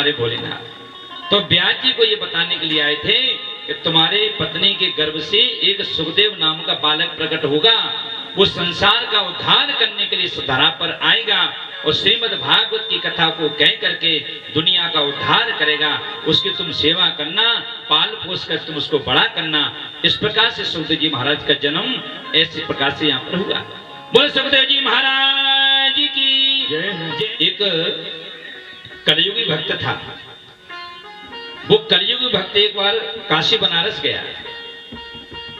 हमारे भोलेनाथ। तो व्यास जी को ये बताने के लिए आए थे कि तुम्हारे पत्नी के गर्भ से एक सुखदेव नाम का बालक प्रकट होगा, वो संसार का उद्धार करने के लिए इस धरा पर आएगा और श्रीमद् भागवत की कथा को कह करके दुनिया का उद्धार करेगा। उसकी तुम सेवा करना, पाल पोस कर तुम उसको बड़ा करना। इस प्रकार से सुखदेव जी महाराज का जन्म ऐसे प्रकार से यहाँ पर हुआ। बोले सुखदेव जी महाराज की जय। एक कलयुगी भक्त था। वो कलयुगी भक्त एक बार काशी बनारस गया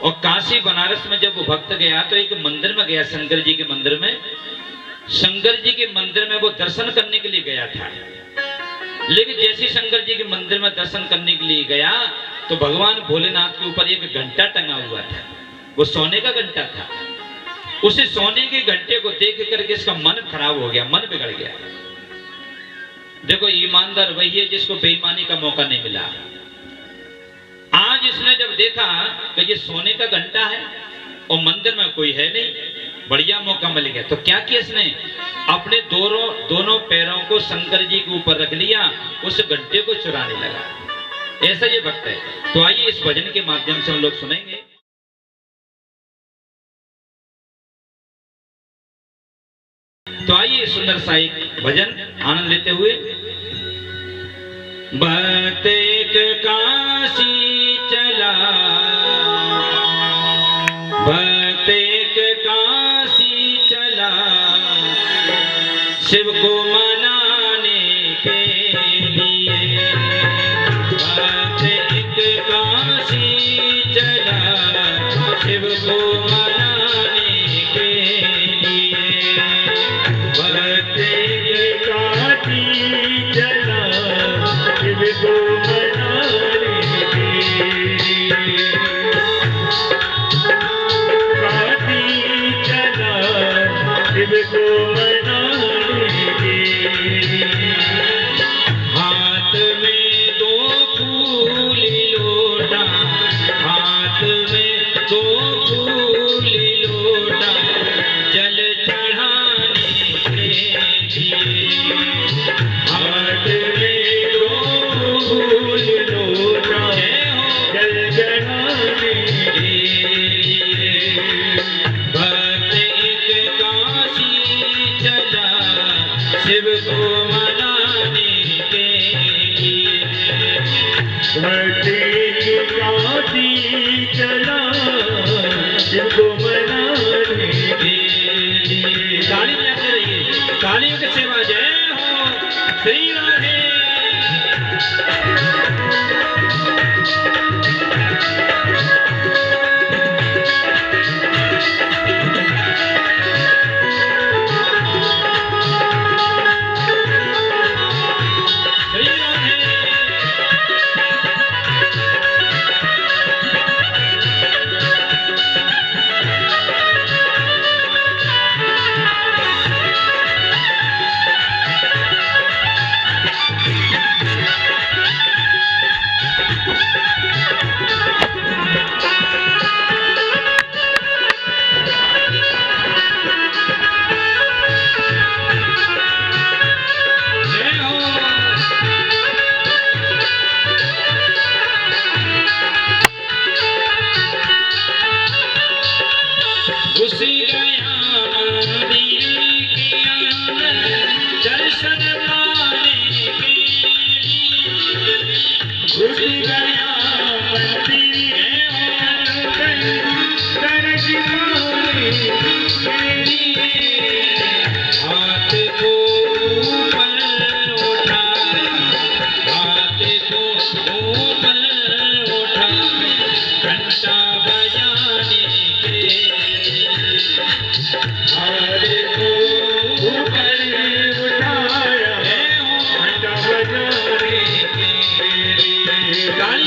और काशी बनारस में जब वो भक्त गया तो एक मंदिर में गया, शंकर जी के मंदिर में। शंकर जी के मंदिर में वो दर्शन करने के लिए गया था, लेकिन जैसे शंकर जी के मंदिर में दर्शन करने के लिए गया तो भगवान भोलेनाथ के ऊपर एक घंटा टंगा हुआ था। वो सोने का घंटा था। उसे सोने के घंटे को देख करके इसका मन खराब हो गया, मन बिगड़ गया। देखो, ईमानदार वही है जिसको बेईमानी का मौका नहीं मिला। आज इसने जब देखा कि ये सोने का घंटा है और मंदिर में कोई है नहीं, बढ़िया मौका मिल गया, तो क्या किया इसने? अपने दोनों पैरों को शंकर जी के ऊपर रख लिया, उस घंटे को चुराने लगा। ऐसा ये भक्त है। तो आइए इस भजन के माध्यम से हम लोग सुनेंगे। तो आइए सुंदर सा एक भजन आनंद लेते हुए। भक्त एक काशी चला, भक्त एक काशी चला, शिव को मनाने के लिए। भक्त एक काशी चला, शिव को मनाने के लिए। भक्त एक काशी चला, शिव को मनाने के लिए। काशी चला, शिव को मनाने के लिए। हाथ में दो फूल लोटा, हाथ में दो फूल लोटा, जल चढ़ाने के लिए। हाथ में दो फूल लोटा, जल चढ़ाने के लिए। भक्त एक काशी चला, शिव को मनाने के लिए। भक्त एक काशी चला, शिव को मनाने के लिए। ताली बजाते रहिए, तालियों की सेवा। जय हो श्री राधे। गाड़ी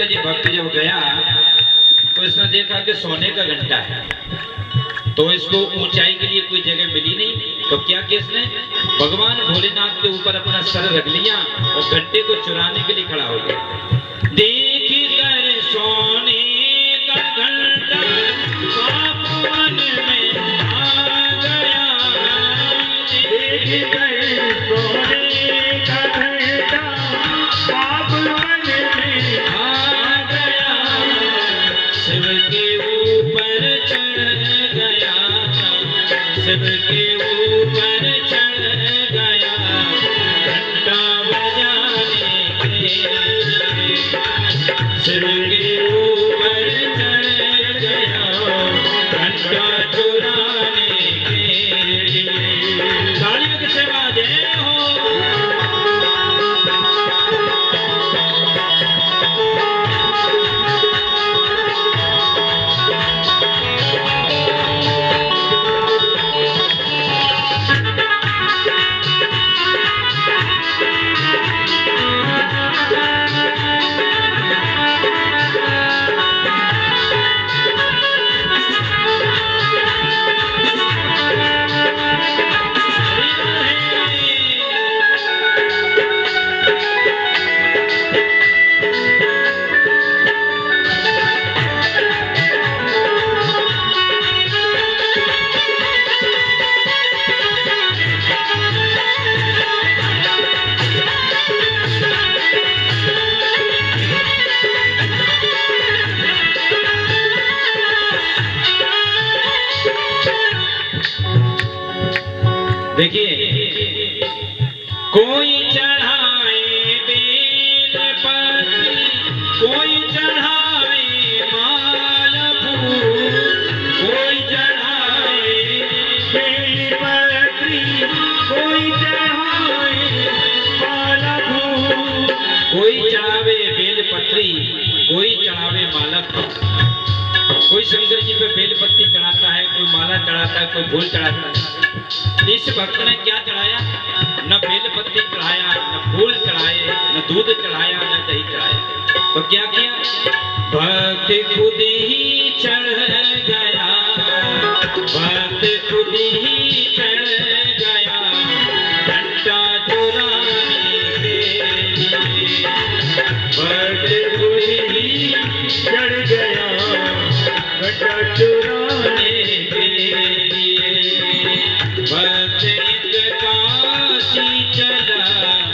शंकर जी भक्त जब गया तो इसने देखा कि सोने का घंटा है, तो इसको ऊंचाई के लिए कोई जगह मिली नहीं। तो क्या किया इसने, भगवान भोलेनाथ के ऊपर अपना सर रख लिया और घंटे को चुराने के लिए खड़ा हो गया। देख कर सोने का घंटा पाप मन में आ गया, देख कर सोने का घंटा पाप मन में आ गया, शिव के ऊपर चढ़ गया, शिव के ऊपर चढ़ गया, घंटा बजाने के लिए, शिव के ऊपर चढ़ गया, घंटा चुराने के लिए। तालियों की सेवा जय हो। देखिए, कोई चढ़ाए बेल पत्री, कोई चढ़ाए माल फूल, कोई चढ़ाए बेल पत्री, कोई चढ़ाए माला फूल, कोई चढ़ावे बेल पत्री, कोई चढ़ावे माला फूल। कोई शंकर जी पे बेल पत्ती चढ़ाता है, कोई माला चढ़ाता है, कोई फूल चढ़ाता है। इस भक्त ने क्या चढ़ाया, न बेल पत्ती चढ़ाया, न फूल चढ़ाए, न दूध चढ़ाया, न दही चढ़ाया। तो क्या किया, भक्त खुद ही चढ़ गया, भक्त खुद ही चढ़ गया, घंटा चुराने के लिए, भक्त खुद ही चढ़ गया, घंटा चुराने के लिए। भक्त एक काशी चला,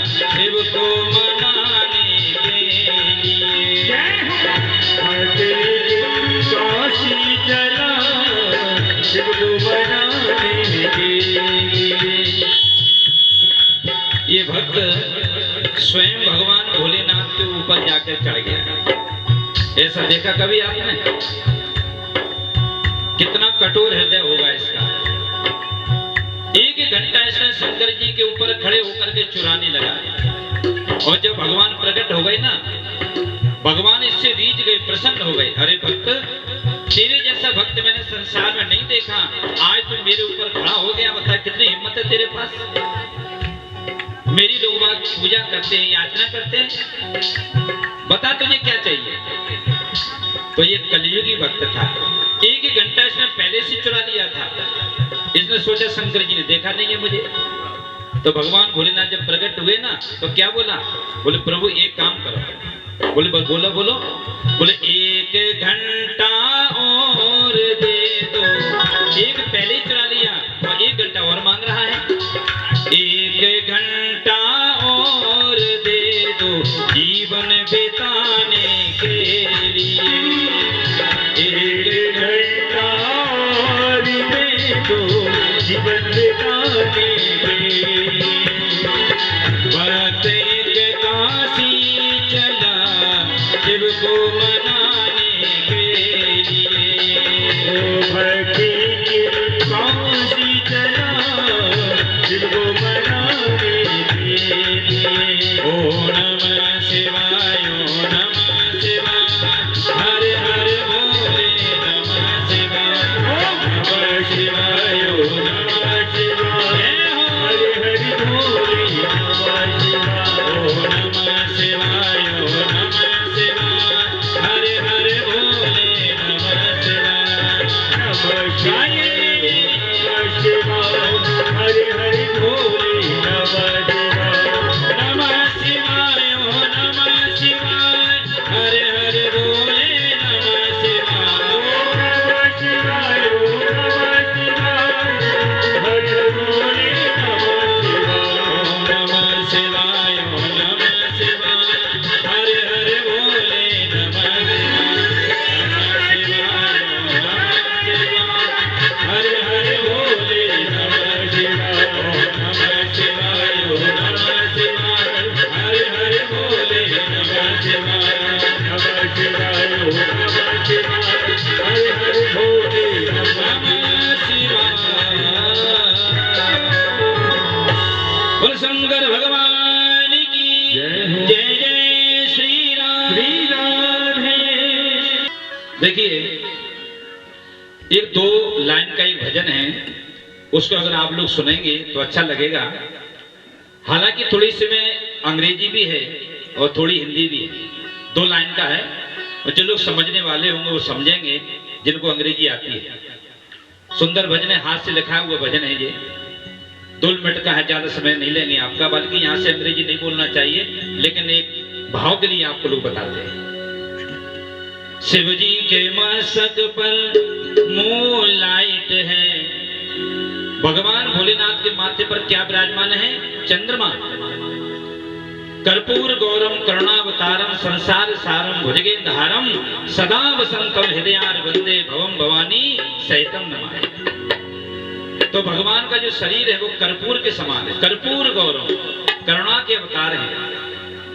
शिव को मनाने के लिए, भक्त एक काशी चला, शिव को मनाने के लिए। ये भक्त स्वयं भगवान भोलेनाथ के ऊपर जाकर चढ़ गया। ऐसा देखा कभी आपने? कितना कठोर हृदय होगा इसका। एक ही घंटा इसने शंकर जी के ऊपर खड़े होकर के चुराने लगा, और जब भगवान प्रकट हो गए ना, भगवान इससे रीझ गए, प्रसन्न हो गए। अरे भक्त, तेरे जैसा भक्त मैंने संसार में नहीं देखा, आज तुम मेरे ऊपर खड़ा हो गया, बता कितनी हिम्मत है तेरे पास। मेरी लोग बात पूजा करते हैं, याचना करते हैं, बता तुझे क्या चाहिए। तो ये कलियुगी भक्त था। एक ही घंटा इसने पहले से चुरा लिया था। इसने सोचा शंकर जी ने देखा नहीं है मुझे। तो भगवान भोलेनाथ जब प्रकट हुए ना, तो क्या बोला, बोले प्रभु एक काम करो। बोले बोलो बोलो, बोले एक घंटा और दे दो। एक पहले ही चुरा लिया और एक घंटा और मांग रहा है। एक घंटा और दे दो जीवन बिताने के लिए, एक घंटा और दे दो जीवन बिताने के लिए। भक्त एक काशी चला, शिव को मनाने के लिए। भक्त एक काशी चला, शिव को मनाने के लिए। ओम नमः शिवाय, ओम नमः शिवाय, हरे हरे बोले नमः शिवाय, ओम नमः शिवाय, ओम नमः शिवाय, हरे हरे देखिए, एक दो लाइन का एक भजन है, उसको अगर आप लोग सुनेंगे तो अच्छा लगेगा। हालांकि थोड़ी सी में अंग्रेजी भी है और थोड़ी हिंदी भी है, दो लाइन का है, और जो लोग समझने वाले होंगे वो समझेंगे, जिनको अंग्रेजी आती है। सुंदर भजन है, हाथ से लिखा हुआ भजन है ये। 2 मिनट का है, ज्यादा समय नहीं लेंगे आपका, बल्कि यहाँ से अंग्रेजी नहीं बोलना चाहिए, लेकिन एक भाव के लिए आपको लोग बताते हैं। शिव जी के मस्तक पर मूनलाइट है। भगवान भोलेनाथ के माथे पर क्या विराजमान है? चंद्रमा। कर्पूर गौरम करुणावतारम संसार सारम भुजगेंद्रहारम सदा वसंतम हृदयार वंदे भवम भवानी सहितम नमामि। तो भगवान का जो शरीर है वो कर्पूर के समान है, कर्पूर गौरम, करुणा के अवतार है।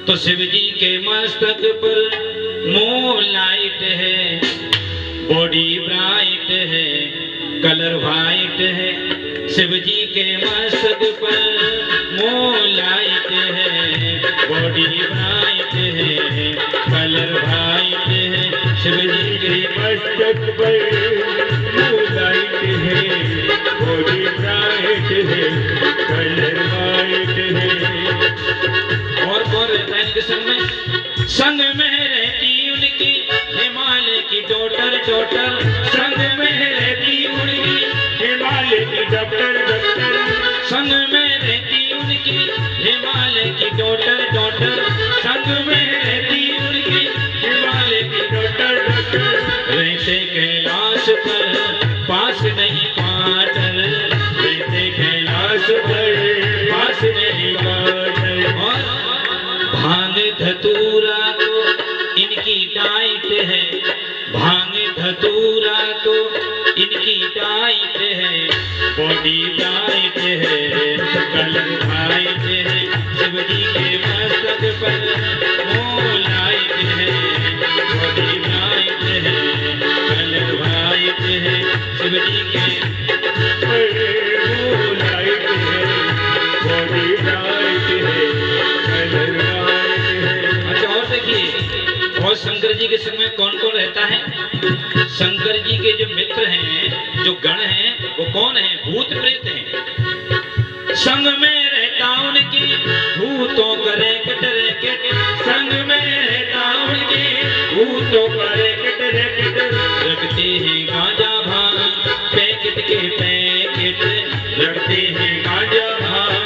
तो शिव जी के मस्तक पर मूनलाइट है, बॉडी ब्राइट है, कलर व्हाइट है। शिव जी के मस्तक पर मूनलाइट है, बॉडी ब्राइट है, कलर व्हाइट है। शिव जी के मस्तक पर मूनलाइट है, बॉडी ब्राइट है, कलर व्हाइट है। और कौन रहता है इनके संग में? संग में रहती उनकी हिमालय की डॉटर डॉटर, संग में रहती उनकी हिमालय की डॉक्टर डॉक्टर, संग में रहती उनकी हिमालय की डॉटर डॉटर, संग में रहती उनकी हिमालय की डॉटर डॉटर। रहते कैलाश पर पास नहीं क्वार्टर, रहते कैलाश पर पास नहीं क्वार्टर। और भांग धतूरा तो इनकी डाइट है, भांग धतूरा तो इनकी डाइट है, बॉडी डाइट है, कलर डाइट है। शिव जी के मस्तक पर मूनलाइट है, बॉडी डाइट है, कलर डाइट है। शिव जी के मूनलाइट है, बॉडी डाइट है, कलर डाइट है। अच्छा, और देखिए, और शंकर जी के संग में कौन कौन रहता है? शंकर जी के जो मित्र हैं, जो गण हैं, वो कौन है? भूत प्रेत हैं। संग में रहता उनके भूतों का रैकेट रैकेट, संग में रहता उनके भूतों का रैकेट रैकेट। रखते हैं गांजा भांग पैकेट के पैकेट, रखते हैं गांजा भांग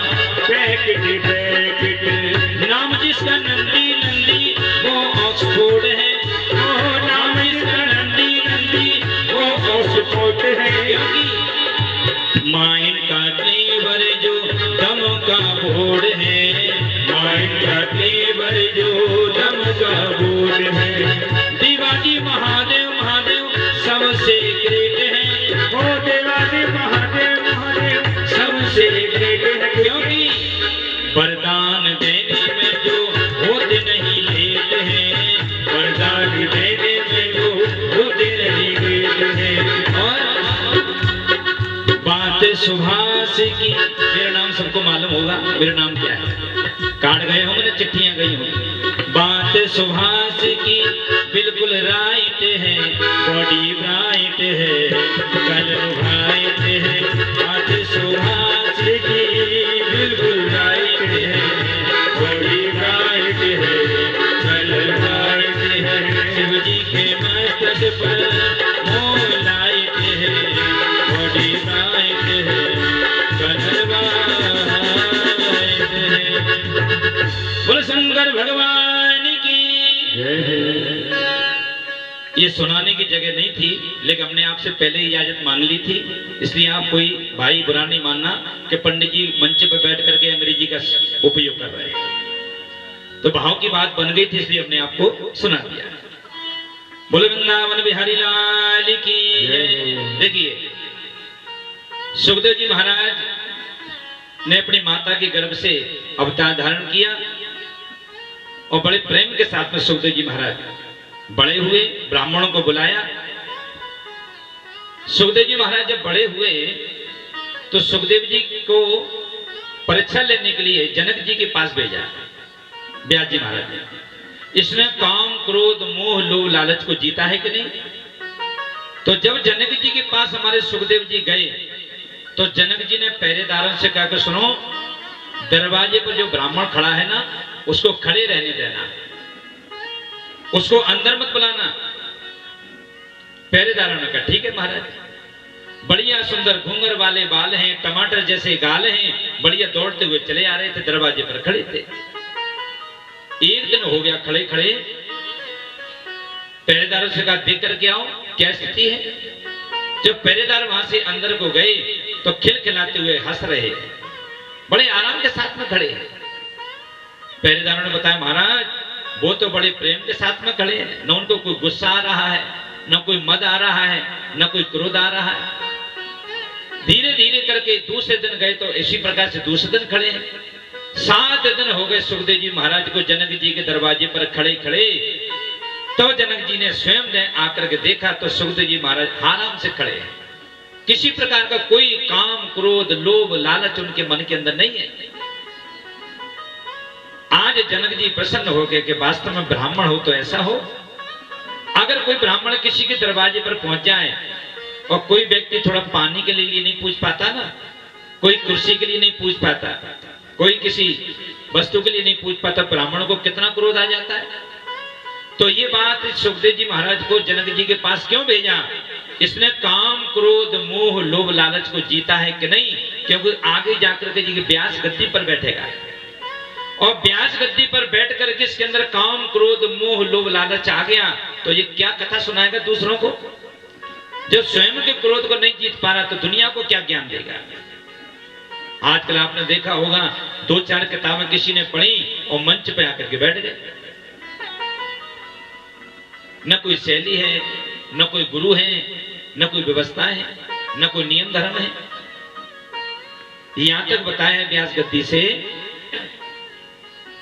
पैकेट पैकेट। नाम जिसका नंदी नंदी वो ऑक्सफोर्ड है, वो नाम जिसका नंदी नंदी वो ऑक्सफोर्ड है। क्योंकि माइन का क्लेवर जो दम का बोर्ड है, माइन का क्लेवर जो दम का बोर्ड है। देवाजी महादेव महादेव सबसे ग्रेट है, वो देवाजी महादेव महादेव सबसे ग्रेट है। क्योंकि वरदान देने में जो होते नहीं लेट है, वरदान देने में जो होते नहीं लेट है। और बात सुभाष की, मेरा नाम सबको मालूम होगा, मेरा नाम क्या है? कार्ड गए होंगे ना, चिट्ठियां गई होंगी। बात सुभाष की बिल्कुल राइट है, बॉडी ब्राइट है, कलर व्हाइट है। बात सुभाष की बिल्कुल राइट है, बॉडी ब्राइट है, कलर व्हाइट है। शिव जी के मस्तक पर मूनलाइट है, बॉडी ब्राइट है, कलर व्हाइट है। बोल शंकर भगवान की जय। ये सुनाने की जगह नहीं थी, लेकिन हमने आपसे पहले इजाजत मांग ली थी, इसलिए आप कोई भाई बुरा नहीं मानना कि पंडित जी मंच पर बैठ करके अंग्रेजी का उपयोग कर रहे हैं। तो भाव की बात बन गई थी, इसलिए हमने आपको सुना दिया। बोले वृंदावन बिहारी लाल की जय। देखिए, सुखदेव जी महाराज ने अपनी माता के गर्भ से अवतार धारण किया और बड़े प्रेम के साथ में सुखदेव जी महाराज बड़े हुए, ब्राह्मणों को बुलाया। सुखदेव जी महाराज जब बड़े हुए तो सुखदेव जी को परीक्षा लेने के लिए जनक जी के पास भेजा व्यास जी महाराज ने। इसने काम क्रोध मोह लोभ लालच को जीता है कि नहीं? तो जब जनक जी के पास हमारे सुखदेव जी गए तो जनक जी ने पहरेदारों से कहा कि सुनो, दरवाजे पर जो ब्राह्मण खड़ा है ना, उसको खड़े रहने देना, उसको अंदर मत बुलाना। पहरेदारों ने कहा ठीक है महाराज। बढ़िया सुंदर घूंगर वाले बाल हैं, टमाटर जैसे गाल हैं, बढ़िया दौड़ते हुए चले आ रहे थे, दरवाजे पर खड़े थे। एक दिन हो गया खड़े खड़े, पहरेदारों से कहा देख करके आओ क्या स्थिति है। जब पहरेदार वहां से अंदर को गए तो खिलखिलाते हुए हंस रहे, बड़े आराम के साथ में खड़े हैं। पहरेदारों ने बताया महाराज वो तो बड़े प्रेम के साथ में खड़े हैं, न उनको कोई गुस्सा आ रहा है, न कोई मद आ रहा है, न कोई क्रोध आ रहा है। धीरे धीरे करके दूसरे दिन गए तो इसी प्रकार से दूसरे दिन खड़े हैं। 7 दिन हो गए सुखदेव जी महाराज को जनक जी के दरवाजे पर खड़े खड़े। तो जनक जी ने स्वयं आकर के देखा तो सुखदेव जी महाराज आराम से खड़े हैं, किसी प्रकार का कोई काम क्रोध लोभ लालच उनके मन के अंदर नहीं है। आज जनक जी प्रसन्न हो गए कि वास्तव में ब्राह्मण हो तो ऐसा हो। अगर कोई ब्राह्मण किसी के दरवाजे पर पहुंच जाए और कोई व्यक्ति थोड़ा पानी के लिए नहीं पूछ पाता ना, कोई कुर्सी के लिए नहीं पूछ पाता, कोई किसी वस्तु के लिए नहीं पूछ पाता, ब्राह्मण को कितना क्रोध आ जाता है। तो ये बात सुखदेव जी महाराज को जनक जी के पास क्यों भेजा, इसने काम क्रोध मोह लोभ लालच को जीता है कि नहीं, क्योंकि आगे जाकर के जी व्यास गद्दी पर बैठेगा और व्यास गद्दी पर बैठ करके इसके अंदर काम क्रोध मोह लोभ लालच आ गया तो ये क्या कथा सुनाएगा दूसरों को। जो स्वयं के क्रोध को नहीं जीत पा रहा तो दुनिया को क्या ज्ञान देगा। आजकल आपने देखा होगा 2-4 किताबें किसी ने पढ़ी और मंच पे आकर के बैठ गए, न कोई शैली है, न कोई गुरु है, न कोई व्यवस्था है, न कोई नियम धर्म है। यहां तक बताया है व्यास गद्दी से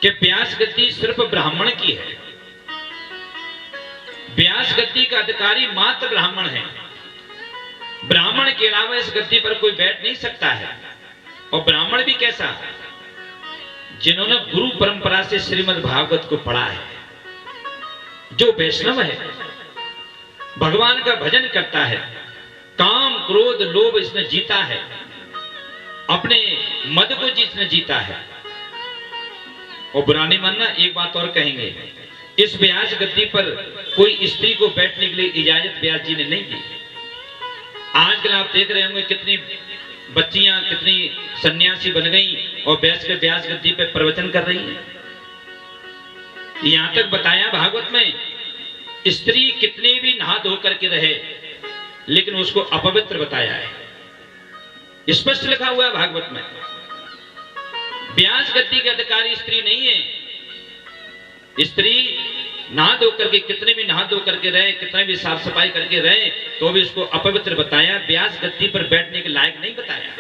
कि व्यास गद्दी सिर्फ ब्राह्मण की है, व्यास गद्दी का अधिकारी मात्र ब्राह्मण है। ब्राह्मण के अलावा इस गद्दी पर कोई बैठ नहीं सकता है। और ब्राह्मण भी कैसा, जिन्होंने गुरु परंपरा से श्रीमद् भागवत को पढ़ा है, जो वैष्णव है, भगवान का भजन करता है, काम क्रोध लोभ इसने जीता है, अपने मद को जिसने जीता है। और बुरा नहीं मानना, एक बात और कहेंगे, इस व्यास गद्दी पर कोई स्त्री को बैठने के लिए इजाजत व्यास जी ने नहीं दी। आजकल आप देख रहे होंगे कितनी बच्चियां, कितनी सन्यासी बन गई और बैठ के व्यास गद्दी पे प्रवचन कर रही हैं। यहां तक बताया भागवत में, स्त्री कितने भी नहा धो करके रहे लेकिन उसको अपवित्र बताया है, स्पष्ट लिखा हुआ है भागवत में। व्यास गद्दी के अधिकारी स्त्री नहीं है। स्त्री नहा धो करके, कितने भी नहा धो करके रहे, कितने भी साफ सफाई करके रहे तो भी उसको अपवित्र बताया, व्यास गद्दी पर बैठने के लायक नहीं बताया।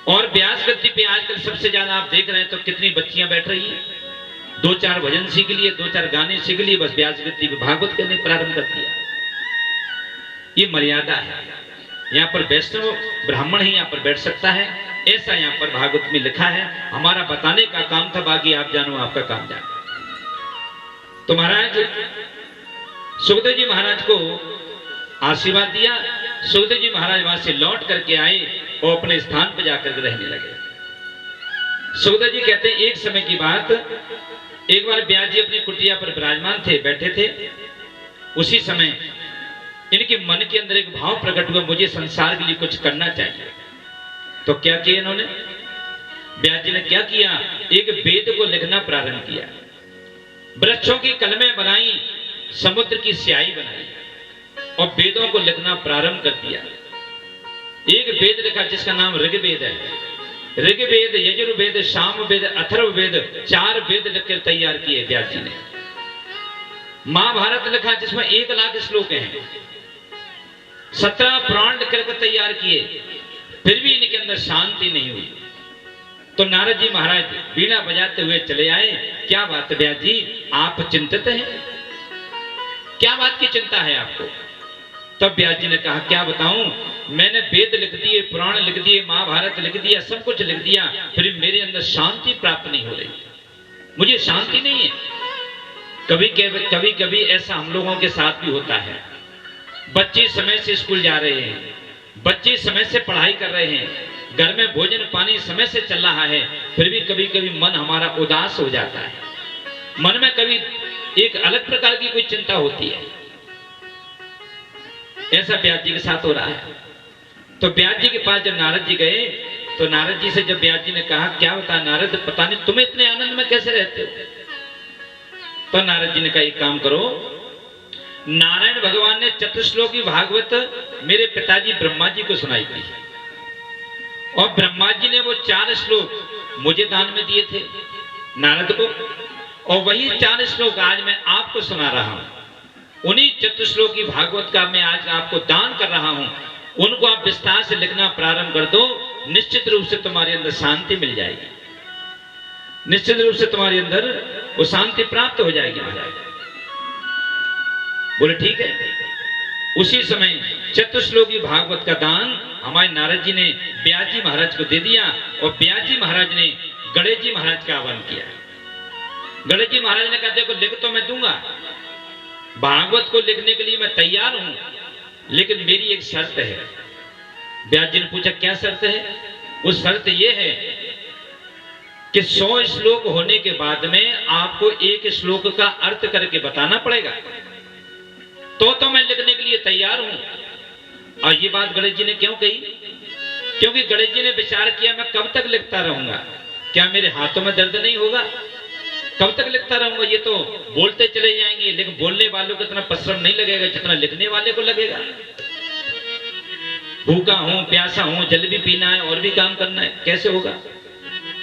और व्यास गद्दी पे आजकल सबसे ज्यादा आप देख रहे हैं तो कितनी बच्चियां बैठ रही हैं, 2-4 भजन सीख लिए, 2-4 गाने सीख लिए, बस व्यास गद्दी पे भागवत करने प्रारंभ कर दिया। ये मर्यादा है। यहाँ पर वैष्णव ब्राह्मण ही यहाँ पर बैठ सकता है, ऐसा यहाँ पर भागवत में लिखा है। हमारा बताने का काम था, बाकी आप जानो आपका काम जानो। तो महाराज सुखदेव जी महाराज को आशीर्वाद दिया। सुखदेव जी महाराज वहां से लौट करके आए और अपने स्थान पर जाकर रहने लगे। सुखदेव जी कहते हैं एक समय की बात, एक बार व्यास जी अपनी कुटिया पर विराजमान थे, बैठे थे। उसी समय इनके मन के अंदर एक भाव प्रकट हुआ, मुझे संसार के लिए कुछ करना चाहिए। तो क्या किया इन्होंने, व्यास जी ने क्या किया, एक वेद को लिखना प्रारंभ किया, वृक्षों की कलमें बनाई, समुद्र की स्याही बनाई और वेदों को लिखना प्रारंभ कर दिया। एक वेद लिखा जिसका नाम ऋग्वेद है। ऋग्वेद, यजुर्वेद, सामवेद, अथर्ववेद, 4 वेद लिखकर तैयार किए व्यास जी ने। महाभारत लिखा जिसमें 1 लाख श्लोक हैं, 17 पुराण लिखकर तैयार किए, फिर भी इनके अंदर शांति नहीं हुई। तो नारद जी महाराज बीना बजाते हुए चले आए। क्या बात है व्यास जी, आप चिंतित हैं, क्या बात की चिंता है आपको। तब व्यास जी ने कहा क्या बताऊं, मैंने वेद लिख दिए, पुराण लिख दिए, महाभारत लिख दिया, सब कुछ लिख दिया, फिर मेरे अंदर शांति प्राप्त नहीं हो रही, मुझे शांति नहीं है। कभी कभी ऐसा हम लोगों के साथ भी होता है। बच्चे समय से स्कूल जा रहे हैं, बच्चे समय से पढ़ाई कर रहे हैं, घर में भोजन पानी समय से चल रहा है, फिर भी कभी कभी मन हमारा उदास हो जाता है, मन में कभी एक अलग प्रकार की कोई चिंता होती है। ऐसा व्यास जी के साथ हो रहा है। तो व्यास जी के पास जब नारद जी गए तो नारद जी से जब व्यास जी ने कहा क्या बता नारद, पता नहीं तुम्हें इतने आनंद में कैसे रहते हो। तो नारद जी ने कहा एक काम करो, नारायण भगवान ने चतुश्लोकी भागवत मेरे पिताजी ब्रह्मा जी को सुनाई थी और ब्रह्मा जी ने वो 4 श्लोक मुझे दान में दिए थे नारद को, और वही 4 श्लोक आज मैं आपको सुना रहा हूं। उन्हीं चतुश्लोकी भागवत का मैं आज आपको दान कर रहा हूं, उनको आप विस्तार से लिखना प्रारंभ कर दो, निश्चित रूप से तुम्हारे अंदर शांति मिल जाएगी, निश्चित रूप से तुम्हारे अंदर वो शांति प्राप्त हो जाएगी महाराज। बोले ठीक है। उसी समय चतुश्लोकी भागवत का दान हमारे नारद जी ने व्यास जी महाराज को दे दिया और व्यास जी महाराज ने गणेश जी महाराज का आह्वान किया। गणेश जी महाराज ने कहा देखो लिख तो मैं दूंगा, भागवत को लिखने के लिए मैं तैयार हूं, लेकिन मेरी एक शर्त है। व्यास जी ने पूछा क्या शर्त है? वो शर्त ये है कि 100 श्लोक होने के बाद में आपको एक श्लोक का अर्थ करके बताना पड़ेगा, तो मैं लिखने के लिए तैयार हूं। और ये बात गणेश जी ने क्यों कही? क्योंकि गणेश जी ने विचार किया मैं कब तक लिखता रहूंगा, क्या मेरे हाथों में दर्द नहीं होगा? कब तक लिखता रहूंगा? ये तो बोलते चले जाएंगे, लेकिन बोलने वालों को इतना परिश्रम नहीं लगेगा जितना लिखने वाले को लगेगा। भूखा हूं, प्यासा हूं, जल भी पीना है और भी काम करना है, कैसे होगा?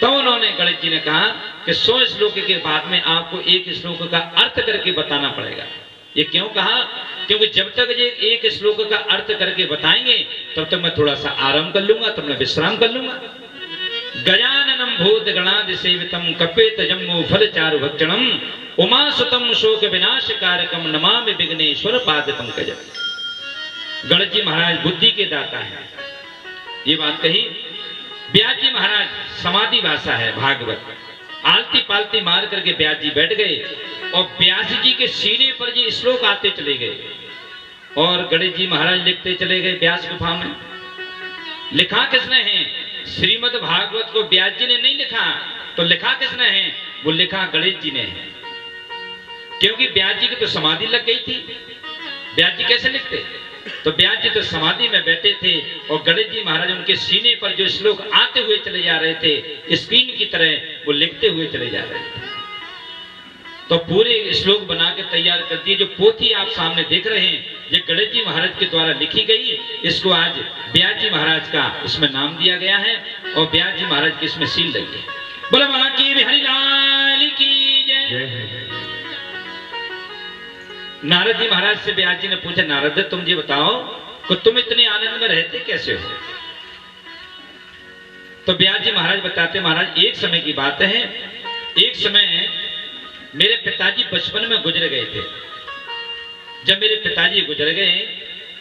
तो उन्होंने गणेश जी ने कहा कि 100 श्लोक के बाद में आपको एक श्लोक का अर्थ करके बताना पड़ेगा। ये क्यों कहा? क्योंकि जब तक ये एक श्लोक का अर्थ करके बताएंगे तब तक मैं थोड़ा सा आराम कर लूंगा, तब मैं विश्राम कर लूंगा। गजाननम भूत गणादि सेवितम कपेत जम्मू फल चारु भक्षणम उमा सुतम शोक विनाश कारकम नमामि विघ्नेश्वर पाद पंकजम। गणेश जी महाराज बुद्धि के दाता है, ये बात कही। व्यास जी महाराज समाधि भाषा है भागवत, आलती पालती मार करके व्यास जी बैठ गए और व्यास जी के सीने पर ये श्लोक आते चले गए और गणेश जी महाराज लिखते चले गए व्यास गुफा में। लिखा किसने है? श्रीमद् भागवत को व्यास जी ने नहीं लिखा, तो लिखा किसने है? वो लिखा गणेश जी ने है। क्योंकि व्यास जी की तो समाधि लग गई थी, व्यास जी कैसे लिखते? तो व्यास जी तो समाधि में बैठे थे और गणेश जी महाराज उनके सीने पर जो श्लोक आते हुए चले जा रहे थे स्क्रीन की तरह, वो लिखते हुए चले जा रहे थे। तो पूरे श्लोक बना के तैयार कर दिए। जो पोथी आप सामने देख रहे हैं ये गणेश जी महाराज के द्वारा लिखी गई, इसको आज व्यास जी महाराज का इसमें नाम दिया गया है और व्यास जी महाराज की इसमें सील लगी है। बोलो बांके बिहारी लाल की जय। नारद जी महाराज से व्यास जी ने पूछा नारद तुम ये बताओ कि तुम इतने आनंद में रहते कैसे हो? तो व्यास जी महाराज बताते महाराज एक समय की बात है, एक समय मेरे पिताजी बचपन में गुजर गए थे। जब मेरे पिताजी गुजर गए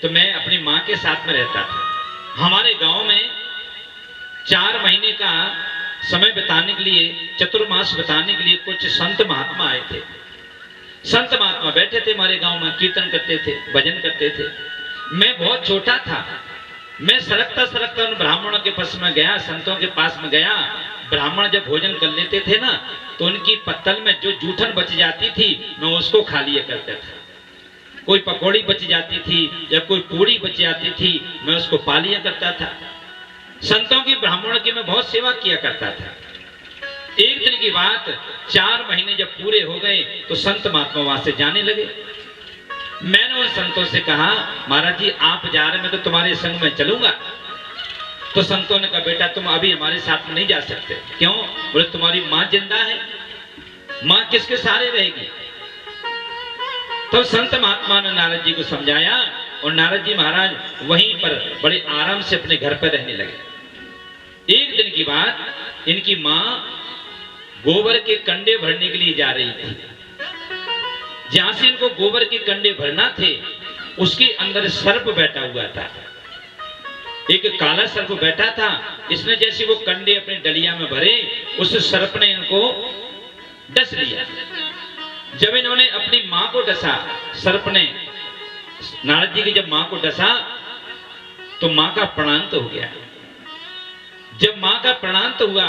तो मैं अपनी माँ के साथ में रहता था। हमारे गांव में 4 महीने का समय बिताने के लिए, चतुर्मास बिताने के लिए कुछ संत महात्मा आए थे। संत महात्मा बैठे थे हमारे गांव में, कीर्तन करते थे, भजन करते थे। मैं बहुत छोटा था, मैं सरकता सरकता उन ब्राह्मणों के पास में गया, संतों के पास में गया। ब्राह्मण जब भोजन कर लेते थे ना तो उनकी पत्तल में जो जूठन बच जाती थी मैं उसको खा लिया करता था। कोई पकौड़ी बच जाती थी या कोई पूड़ी बच जाती थी मैं उसको पा लिया करता था। संतों की, ब्राह्मणों की मैं बहुत सेवा किया करता था। एक दिन की बात, 4 महीने जब पूरे हो गए तो संत महात्मा वहां से जाने लगे। मैंने उन संतों से कहा महाराज जी आप जा रहे, मैं तो तुम्हारे संग में चलूंगा। तो संतों ने कहा बेटा तुम अभी हमारे साथ में नहीं जा सकते। क्यों? बोले तुम्हारी माँ जिंदा है, माँ किसके सहारे रहेगी? तो संत महात्मा ने नारद जी को समझाया और नारद जी महाराज वहीं पर बड़े आराम से अपने घर पर रहने लगे। एक दिन की बात, इनकी माँ गोबर के कंडे भरने के लिए जा रही थी। जहां से इनको गोबर के कंडे भरना थे उसके अंदर सर्प बैठा हुआ था, एक काला सर्प बैठा था। इसने जैसे वो कंडे अपने डलिया में भरे, उस सर्प ने इनको डस लिया। जब इन्होंने अपनी मां को डसा सर्प ने, नारद जी की जब मां को डसा तो मां का प्राणांत हो गया। जब मां का प्राणांत हुआ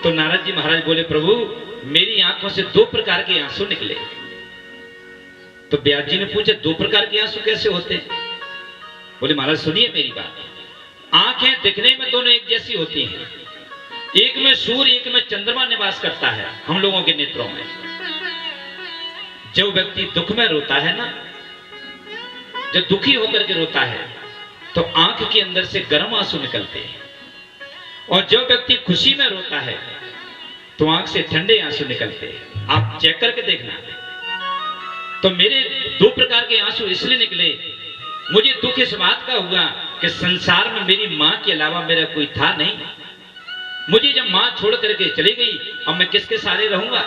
तो नारद जी महाराज बोले, प्रभु मेरी आंखों से दो प्रकार के आंसू निकले। तो व्यास जी ने पूछा, दो प्रकार के आंसू कैसे होते हैं? बोले, महाराज सुनिए मेरी बात। आंखें दिखने में दोनों एक जैसी होती हैं, एक में सूर्य एक में चंद्रमा निवास करता है हम लोगों के नेत्रों में। जो व्यक्ति दुख में रोता है ना, जो दुखी होकर के रोता है तो आंख के अंदर से गर्म आंसू निकलते हैं, और जो व्यक्ति खुशी में रोता है तो आंख से ठंडे आंसू निकलते हैं। आप चेक करके देखना। तो मेरे दो प्रकार के आंसू इसलिए निकले, मुझे दुख इस बात का हुआ कि संसार में मेरी मां के अलावा मेरा कोई था नहीं। मुझे जब मां छोड़ करके चली गई, अब मैं किसके सहारे रहूंगा,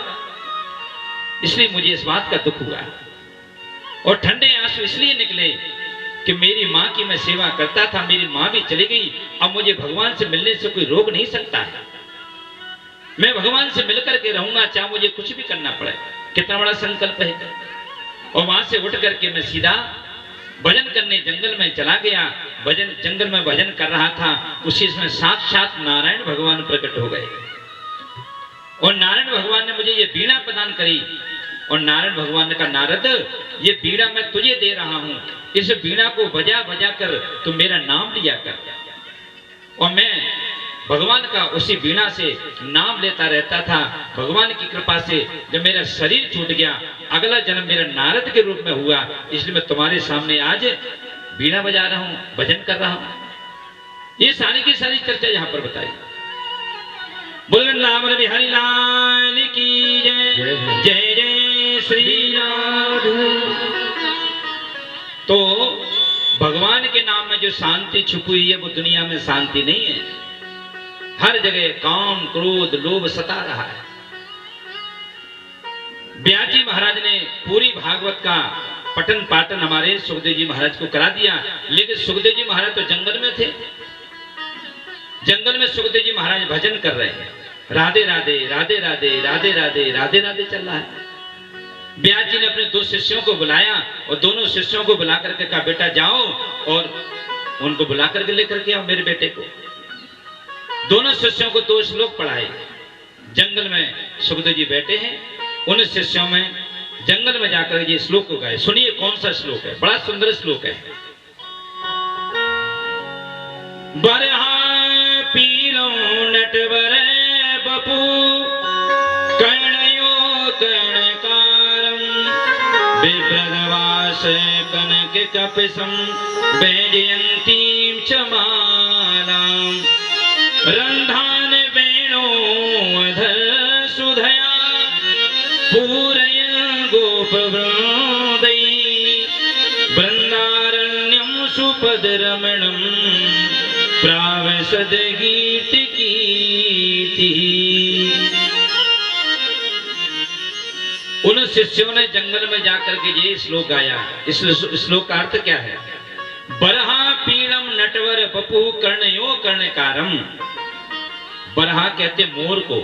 इसलिए मुझे इस बात का दुख हुआ। और ठंडे आंसू इसलिए निकले कि मेरी मां की मैं सेवा करता था, मेरी मां भी चली गई, अब मुझे भगवान से मिलने से कोई रोक नहीं सकता है। मैं भगवान से मिलकर के रहूंगा, चाहे मुझे कुछ भी करना पड़े। कितना बड़ा संकल्प है। और वहां से उठ करके मैं सीधा भजन करने जंगल में चला गया। भजन जंगल में भजन कर रहा था, उसी समय साक्षात नारायण भगवान प्रकट हो गए। और नारायण भगवान ने मुझे ये बीड़ा प्रदान करी। और नारायण भगवान ने कहा, नारद ये बीड़ा मैं तुझे दे रहा हूं, इस बीड़ा को बजा बजा कर तू मेरा नाम लिया कर। और मैं भगवान का उसी बीड़ा से नाम लेता रहता था। भगवान की कृपा से जब मेरा शरीर छूट गया, अगला जन्म मेरा नारद के रूप में हुआ, इसलिए मैं तुम्हारे सामने आज बीड़ा बजा रहा हूं, भजन कर रहा हूं। ये सारी की सारी चर्चा यहां पर बताई। बोल नाम बिहारी लाल की जय, जय जय श्री राम। तो भगवान के नाम में जो शांति छुपी हुई है वो दुनिया में शांति नहीं है। हर जगह काम क्रोध लोभ सता रहा है। व्यास जी महाराज ने पूरी भागवत का पठन पाठन हमारे सुखदेव जी महाराज को करा दिया, लेकिन सुखदेव जी महाराज तो जंगल में थे। जंगल में सुखदेव जी महाराज भजन कर रहे हैं, राधे राधे राधे राधे राधे राधे राधे राधे चल रहा है। व्यास जी ने अपने दो शिष्यों को बुलाया और दोनों शिष्यों को बुला करके कहा, बेटा जाओ और उनको बुला करके लेकर के आओ मेरे बेटे को। दोनों शिष्यों को दो श्लोक पढ़ाए। जंगल में सुखदेव जी बैठे हैं, उन शिष्यों में जंगल में जाकर ये श्लोक को गाए। सुनिए कौन सा श्लोक है, बड़ा सुंदर श्लोक है। बरहा पीलो नटवर बपू कर्णयो कर्णकारम विप्रदवास कनक कपिसम वैजयंतीम च मालाम रंधान वेणो अधर सुधया पूरय गोप वृंदै वृंदारण्यम सुपद रमणम प्रावसद कीर्ति कीर्ति। उन शिष्यों ने जंगल में जाकर के ये श्लोक गाया। इस श्लोक का अर्थ क्या है? बरहा पीड़म नटवर बपु कर्णयो कर्णकारम। बरहा कहते मोर को,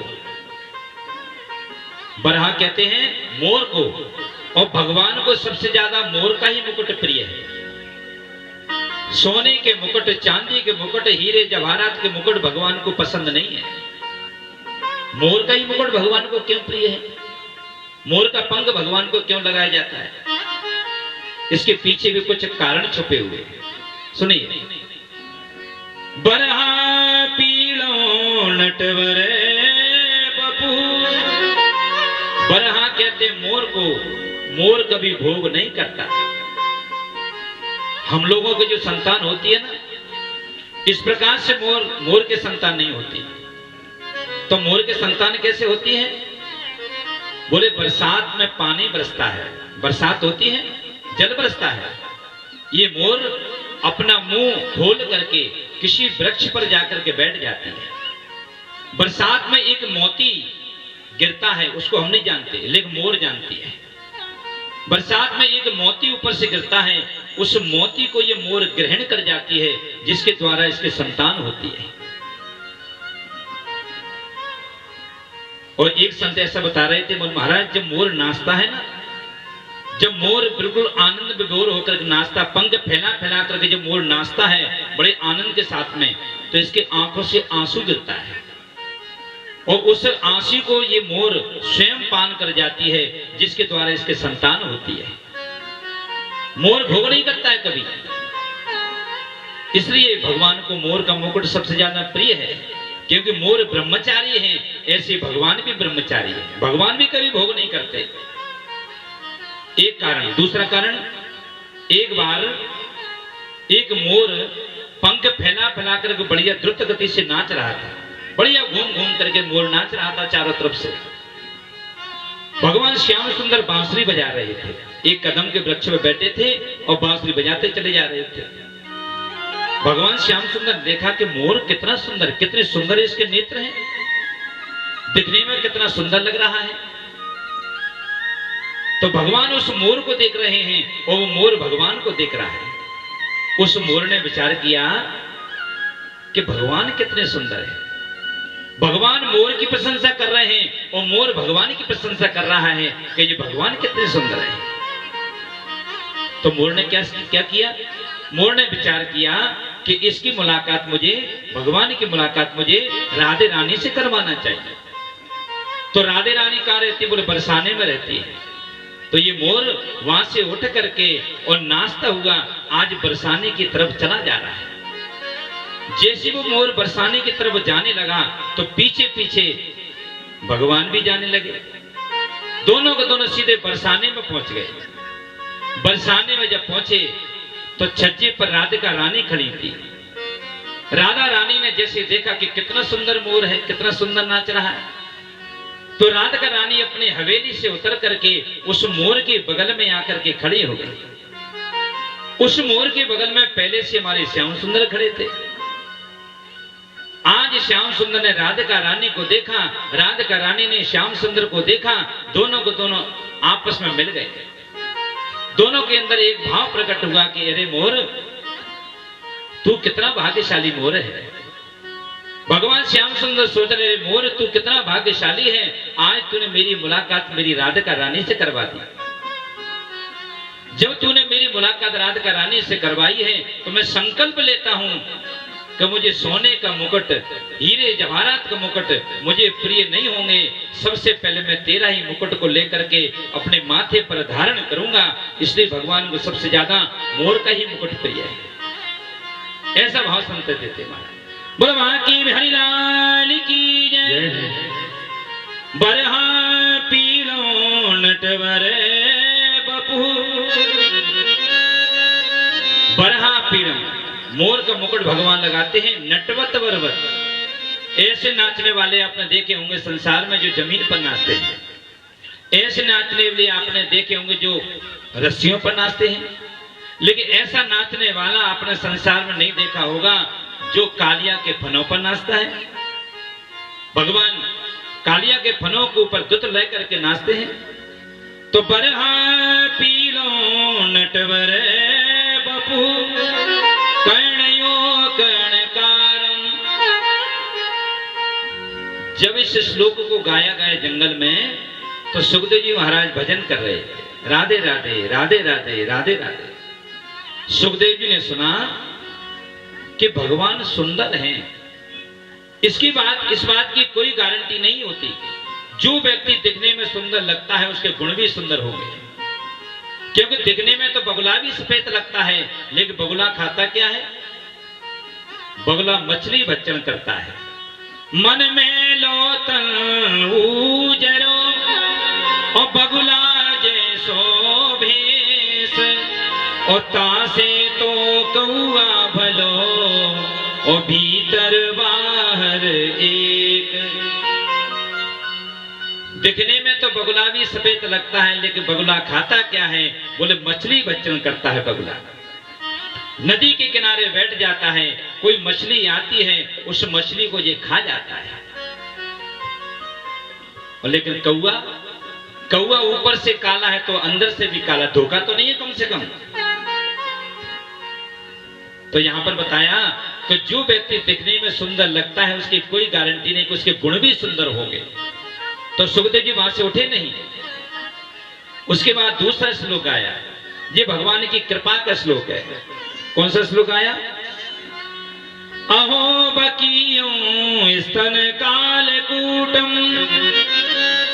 बरहा कहते हैं मोर को, और भगवान को सबसे ज्यादा मोर का ही मुकुट प्रिय है। सोने के मुकुट, चांदी के मुकुट, हीरे जवाहरात के मुकुट भगवान को पसंद नहीं है। मोर का ही मुकुट भगवान को क्यों प्रिय है? मोर का पंख भगवान को क्यों लगाया जाता है? इसके पीछे भी कुछ कारण छुपे हुए हैं। सुनिए, बरहा पीलो नटवर बपू। बरहा कहते मोर को, मोर कभी भोग नहीं करता। हम लोगों की जो संतान होती है ना, इस प्रकार से मोर के संतान नहीं होती। तो मोर के संतान कैसे होती है? बोले बरसात में पानी बरसता है, बरसात होती है, जल बरसता है। ये मोर अपना मुंह खोल करके किसी वृक्ष पर जाकर के बैठ जाती है। बरसात में एक मोती गिरता है, उसको हम नहीं जानते, लेकिन मोर जानती है। बरसात में एक मोती ऊपर से गिरता है, उस मोती को ये मोर ग्रहण कर जाती है, जिसके द्वारा इसके संतान होती है। और एक संत ऐसा बता रहे थे, महाराज जब मोर नाचता है ना, जब मोर बिल्कुल आनंद विभोर होकर नाचता, पंख फैला फैला करके जब मोर नाचता है बड़े आनंद के साथ में, तो इसके आंखों से आंसू गिरता है और उस आंसू को ये मोर स्वयं पान कर जाती है, जिसके द्वारा इसके संतान होती है। मोर भोग नहीं करता है कभी, इसलिए भगवान को मोर का मुकुट सबसे ज्यादा प्रिय है, क्योंकि मोर ब्रह्मचारी हैं, ऐसे भगवान भी ब्रह्मचारी है। भगवान भी कभी भोग नहीं करते, एक कारण। दूसरा कारण, एक बार एक मोर पंख फैला फैला कर बढ़िया द्रुत गति से नाच रहा था, बढ़िया घूम घूम करके मोर नाच रहा था चारों तरफ से। भगवान श्याम सुंदर बांसुरी बजा रहे थे, एक कदम के वृक्ष में बैठे थे और बांसुरी बजाते चले जा रहे थे। भगवान श्याम सुंदर देखा कि मोर कितना सुंदर, कितने सुंदर इसके नेत्र हैं, दिखने में कितना सुंदर लग रहा है। तो भगवान उस मोर को देख रहे हैं और वो मोर भगवान को देख रहा है। उस मोर ने विचार किया कि भगवान कितने सुंदर है, भगवान मोर की प्रशंसा कर रहे हैं और मोर भगवान की प्रशंसा कर रहा है कि ये भगवान कितने सुंदर है। तो मोर ने क्या किया? मोर ने विचार किया कि इसकी मुलाकात मुझे, भगवान की मुलाकात मुझे राधे रानी से करवाना चाहिए। तो राधे रानी कहाँ रहती? बोले बरसाने में रहती है। तो ये मोर वहां से उठ करके और नाचता हुआ आज बरसाने की तरफ चला जा रहा है। जैसे वो मोर बरसाने की तरफ जाने लगा तो पीछे पीछे भगवान भी जाने लगे। दोनों के दोनों सीधे बरसाने में पहुंच गए। बरसाने में जब पहुंचे तो छज्जे पर राधिका रानी खड़ी थी। राधा रानी ने जैसे देखा कि कितना सुंदर मोर है, कितना सुंदर नाच रहा है, तो राधिका रानी अपनी हवेली से उतर करके उस मोर के बगल में आकर के खड़ी हो गई। उस मोर के बगल में पहले से हमारे श्याम सुंदर खड़े थे। आज श्याम सुंदर ने राधिका रानी को देखा, राधिका रानी ने श्याम सुंदर को देखा, दोनों को दोनों आपस में मिल गए। दोनों के अंदर एक भाव प्रकट हुआ कि अरे मोर, तू कितना भाग्यशाली मोर है। भगवान श्याम सुंदर सोच रहे, मोर तू कितना भाग्यशाली है, आज तूने मेरी मुलाकात मेरी राधिका रानी से करवा दी। जब तूने मेरी मुलाकात राधिका रानी से करवाई है तो मैं संकल्प लेता हूं कि मुझे सोने का मुकुट, हीरे जवाहरात का मुकुट मुझे प्रिय नहीं होंगे। सबसे पहले मैं तेरा ही मुकुट को लेकर के अपने माथे पर धारण करूंगा। इसलिए भगवान को सबसे ज्यादा मोर का ही मुकुट प्रिय है। ऐसा भाव संत देते महाराज। बोलो वहां की हरिलाल की जय। बरहा पीलो नटवर बपू। बरहा पीड़म, मोर का मुकुट भगवान लगाते हैं। नटवत वरवत, ऐसे नाचने वाले आपने देखे होंगे संसार में जो जमीन पर नाचते हैं। ऐसे नाचने वाले आपने देखे होंगे जो रस्सियों पर नाचते हैं। लेकिन ऐसा नाचने वाला आपने संसार में नहीं देखा होगा जो कालिया के फनों पर नाचता है। भगवान कालिया के फनों के ऊपर दुत ले करके नाचते हैं। तो बरहा पीलो नटवर बपू कर्णयो कर्णकारम। जब इस श्लोक को गाया गया जंगल में तो सुखदेव जी महाराज भजन कर रहे, राधे राधे राधे राधे राधे राधे। सुखदेव जी ने सुना कि भगवान सुंदर हैं। इस बात की कोई गारंटी नहीं होती। जो व्यक्ति दिखने में सुंदर लगता है उसके गुण भी सुंदर होंगे, क्योंकि दिखने में तो बगुला भी सफेद लगता है, लेकिन बगुला खाता क्या है? बगुला मछली भक्षण करता है। मन में लो तन उजरो और बगुला जैसो भेष, और तासे तो कौआ भलो और भीतर बाहर एक। दिखने में तो बगुला भी सफेद लगता है, लेकिन बगुला खाता क्या है? बोले मछली भक्षण करता है बगुला। नदी के किनारे बैठ जाता है, कोई मछली आती है, उस मछली को ये खा जाता है। लेकिन कौआ ऊपर से काला है तो अंदर से भी काला, धोखा तो नहीं है कम से कम। तो यहां पर बताया कि जो व्यक्ति दिखने में सुंदर लगता है उसकी कोई गारंटी नहीं कि उसके गुण भी सुंदर होंगे। तो सुखदेव जी वहां से उठे नहीं, उसके बाद दूसरा श्लोक आया, ये भगवान की कृपा का श्लोक है। कौन सा श्लोक आया? अहो बकियों स्तन कालकूटम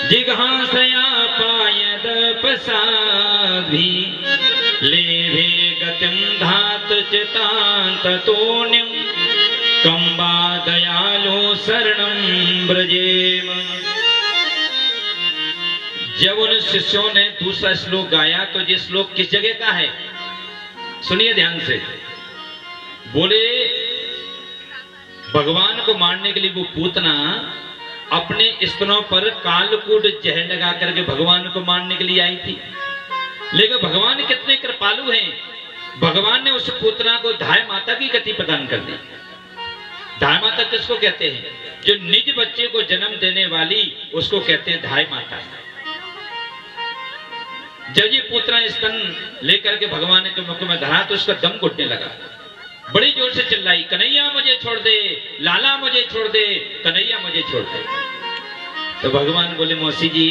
जिघांसया पायद प्रसाद्भि लेभे गतिं धातु चितांत तोन्यम कंबा दयालो शरणं ब्रजेम। जब उन शिष्यों ने दूसरा श्लोक गाया तो ये श्लोक किस जगह का है? सुनिए ध्यान से। बोले भगवान को मारने के लिए वो पूतना अपने स्तनों पर कालकूट जहर लगा करके भगवान को मारने के लिए आई थी। लेकिन भगवान कितने कृपालु हैं, भगवान ने उस पूतना को धाय माता की गति प्रदान कर दी। धाय माता किसको कहते हैं? जो निज बच्चे को जन्म देने वाली, उसको कहते हैं धाय माता। जब ये पुत्र स्तन लेकर के भगवान के मुख में धरा तो उसका दम घुटने लगा। बड़ी जोर से चिल्लाई, कन्हैया मुझे छोड़ दे, लाला मुझे छोड़ दे, कन्हैया मुझे छोड़ दे। तो भगवान बोले, मौसी जी,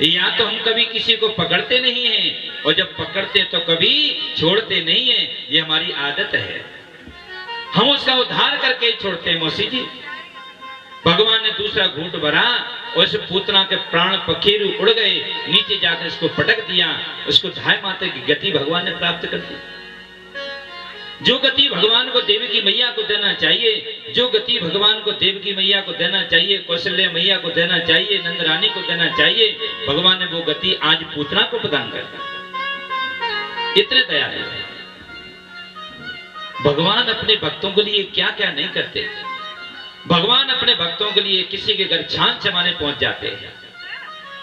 या तो हम कभी किसी को पकड़ते नहीं हैं, और जब पकड़ते तो कभी छोड़ते नहीं हैं, ये हमारी आदत है। हम उसका उद्धार करके ही छोड़ते हैं मौसी जी। भगवान ने दूसरा घूंट भरा और उस पूतना के प्राण पखेरु उड़ गए, नीचे जाकर इसको पटक दिया। उसको धाय माता की गति भगवान ने प्राप्त कर दी। जो गति भगवान को देवी की मैया को देना चाहिए, जो गति भगवान को देवकी मैया को देना चाहिए, कौशल्य मैया को देना चाहिए, नंद रानी को देना चाहिए, भगवान ने वो गति आज पूतना को प्रदान कर दी। इतने दयालु है भगवान। अपने भक्तों के लिए क्या क्या नहीं करते। भगवान अपने भक्तों के लिए किसी के घर छान चमाने पहुंच जाते हैं,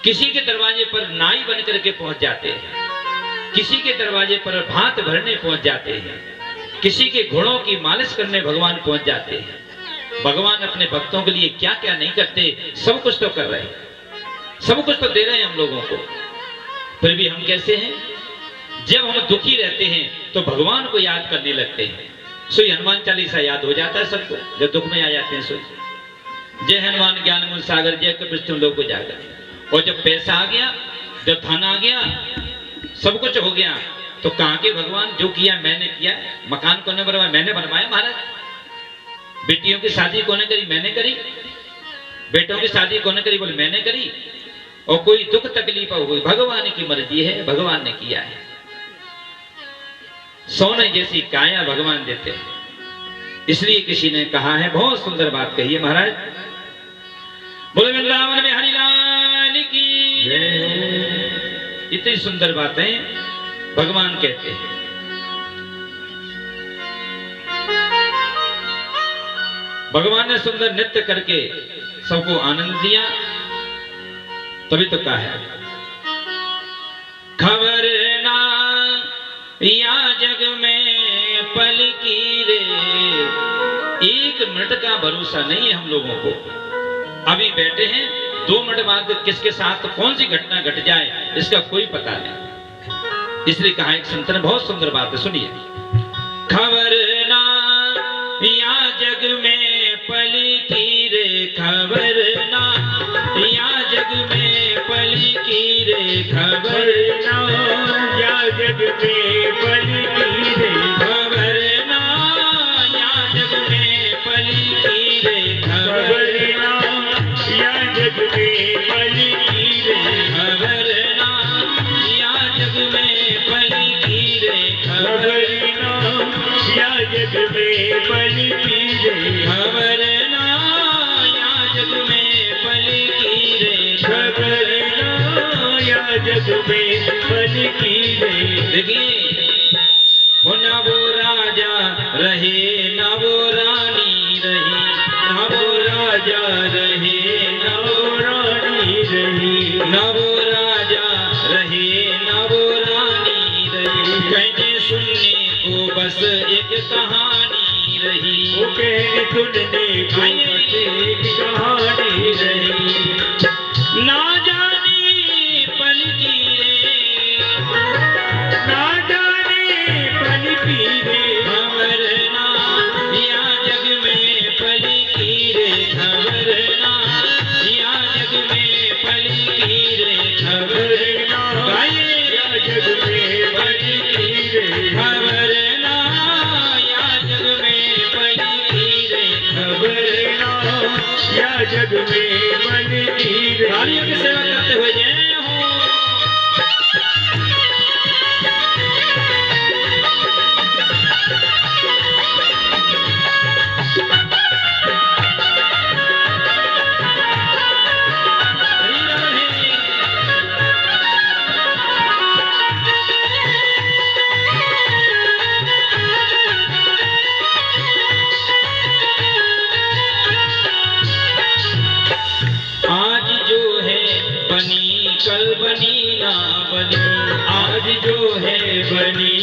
किसी के दरवाजे पर नाई बन करके पहुंच जाते हैं, किसी के दरवाजे पर भात भरने पहुंच जाते हैं, किसी के घोड़ों की मालिश करने भगवान पहुंच जाते हैं। भगवान अपने भक्तों के लिए क्या क्या नहीं करते, सब कुछ तो कर रहे हैं, सब कुछ तो दे रहे हैं हम लोगों को। फिर भी हम कैसे हैं? जब हम दुखी रहते हैं तो भगवान को याद करने लगते हैं। सो हनुमान चालीसा याद हो जाता है सबको जब दुख में आ जाते हैं। सो जय हनुमान ज्ञान गुण सागर जय कृष्ण लोक को जाकर। और जब पैसा आ गया, जब धन आ गया, सब कुछ हो गया, तो कहा कि भगवान जो किया मैंने किया। मकान कौन ने बनवाया? मैंने बनवाया महाराज। बेटियों की शादी कौन ने करी? मैंने करी। बेटों की शादी कौन ने करी? बोले मैंने करी। और कोई दुख तकलीफ हो गई, भगवान की मर्जी है, भगवान ने किया है। सोने जैसी काया भगवान देते हैं। इसलिए किसी ने कहा है, बहुत सुंदर बात कही है महाराज। बोले वृंदावन में हरिलाल की जय। इतनी सुंदर बातें भगवान कहते हैं। भगवान ने सुंदर नृत्य करके सबको आनंद दिया, तभी तो कहा है खबर ना या जग में पल की रे। एक मिनट का भरोसा नहीं है हम लोगों को। अभी बैठे हैं, 2 मिनट बाद किसके साथ कौन सी घटना घट जाए इसका कोई पता नहीं। इसलिए कहा एक संत ने बहुत सुंदर बात है, सुनिए। खबर ना या जग में पल की रे, खबर ना या जग में पल की रे, खबर ना या जग में पल की रे, खबर ना या जग में पल की रे, खबर ना या जग में पल की रे, खबर ना या जग में पल की रे, खबर ना या जग में पल की रे, खबर ना या जग में पल की रे, खबर ना या जग में पल की रे। देखिए, वो ना वो राजा रहे, ना वो रानी रही, ना वो राजा रहे, ना वो रानी रही, ना वो राजा रहे, ना वो रानी रही। कहने सुनने को बस एक कहानी रही, वो कहने सुनने को बस एक कहानी रही। ना जाने पल की रे, ना जाने पल की रे, खबर ना या जग में पल की रे, खबर ना या जग में पल की रे, खबर ना या जग में बल की रे। तालियों की सेवा करते हुए जय हो। आज जो है बनी कल बनी ना बनी, आज जो है बनी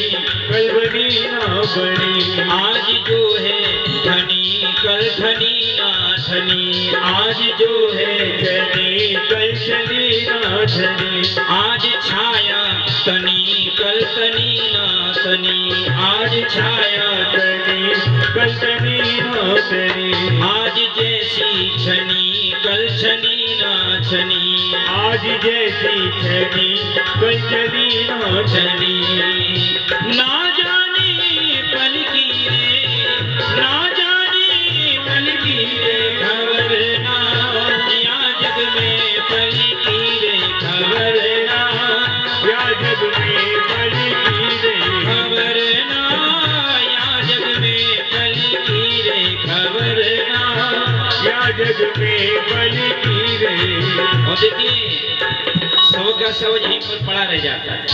कल बनी ना बनी। आज जो है धनी कल धनी ना धनी, आज जो है धनी कल धनी ना धनी। आज छाया तनी कल तनी ना तनी, आज छाया तनी कल तनी ना तनी। आज जैसी छनी कल छनी ना छनी, आज जैसी छनी कल छनी ना छनी। ना जाने पल की रे, ना जाने पल की रे खबर ना, या जग में पल की रे खबर ना, या जग में पल की रे खबर ना, या जग में पल की रे खबर ना। या जग में पल की रे। और देखिए सब का सब यहीं पर पड़ा रह जाता है।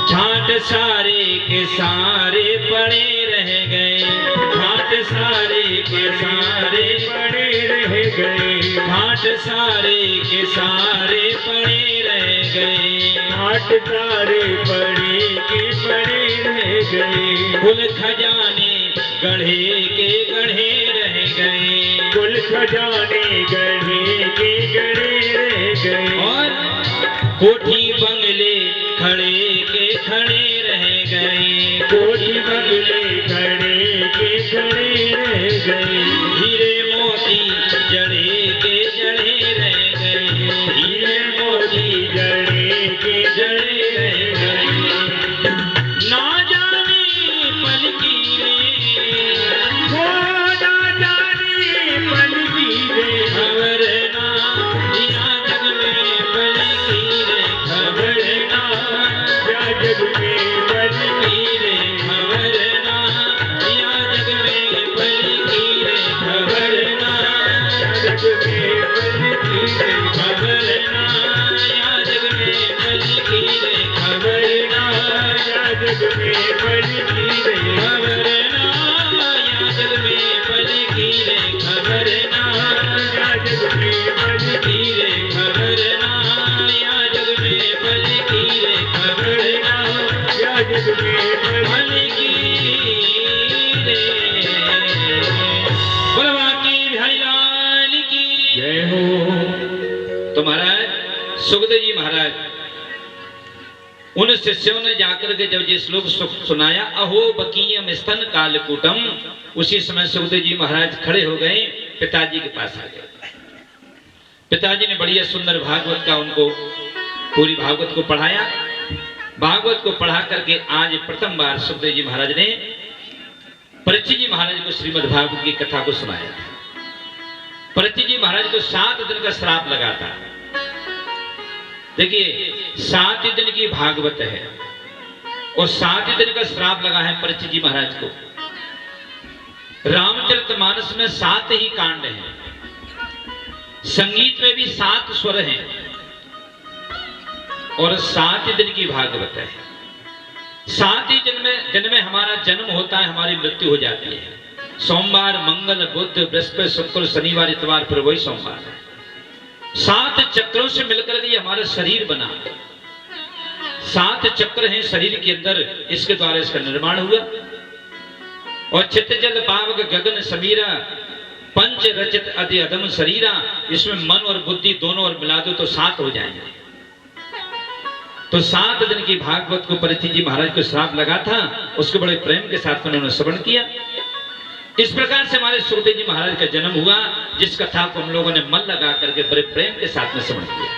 ठाट सारे के सारे पड़े रह गए, ठाट सारे के सारे पड़े रह गए। ठाट सारे के सारे पड़े रह गए, ठाट सारे पड़े के पड़े रह गए। कुल खजाने गढ़े के गढ़े रह गए, कुल खजाने गढ़े के गढ़े रह गए। और कोठी बंगले खड़े के खड़े रह गए, कोठी बंगले खड़े के खड़े रह गए। हीरे मोती जड़े के जड़े रह गए, हीरे मोती जड़े के जड़े रह गए। ना जाने पल की रे, वो ना जाने पल की रे खबर ना, या जग में पल की रे खबर ना, या जग में पल की रे खबर ना, या जग में पल की रे खबर ना, जग में पल की रे खबर ना, या जग में पल की रे खबर ना, या जग में पल की रे खबर ना, या जग में पल की रे खबर ना, या जग में पल की रे खबर ना, या जग में पल की रे खबर ना, या जग में पल पल की रे। बोलवा की बिहारी लाल की जय हो। तो महाराज सुखदेव जी महाराज उन शिष्यों ने जाकर के जब ये श्लोक सुनाया, अहो बकीयम स्तन कालकूटम, उसी समय सुखदेव जी महाराज खड़े हो गए, पिताजी के पास आ गए। पिताजी ने बढ़िया सुंदर भागवत का उनको पूरी भागवत को पढ़ाया। भागवत को पढ़ा करके आज प्रथम बार सुखदेव जी महाराज ने परीक्षित जी महाराज को श्रीमद् भागवत की कथा को सुनाया। परीक्षित जी महाराज को 7 दिन का श्राप लगा था। देखिए 7 दिन की भागवत है और 7 दिन का श्राप लगा है परीक्षित जी महाराज को। रामचरितमानस में 7 ही कांड हैं, संगीत में भी 7 स्वर हैं और 7 दिन की भागवत है। 7 ही दिन में हमारा जन्म होता है, हमारी मृत्यु हो जाती है। सोमवार मंगल बुध बृहस्पति शुक्र शनिवार इतवार फिर वही सोमवार है। 7 चक्रों से मिलकर के हमारा शरीर बना। 7 चक्र हैं शरीर के अंदर, इसके द्वारा इसका निर्माण हुआ। और चित्त जल पावक गगन समीरा पंच रचित अति अधम शरीरा, इसमें मन और बुद्धि दोनों और मिला दो तो 7 हो जाएंगे। तो 7 दिन की भागवत को परीक्षित जी महाराज को श्राप लगा था, उसको बड़े प्रेम के साथ उन्होंने श्रवण किया। इस प्रकार से हमारे सुखदेव जी महाराज का जन्म हुआ, जिस कथा को हम लोगों ने मन लगा करके बड़े प्रेम के साथ में श्रवण किया।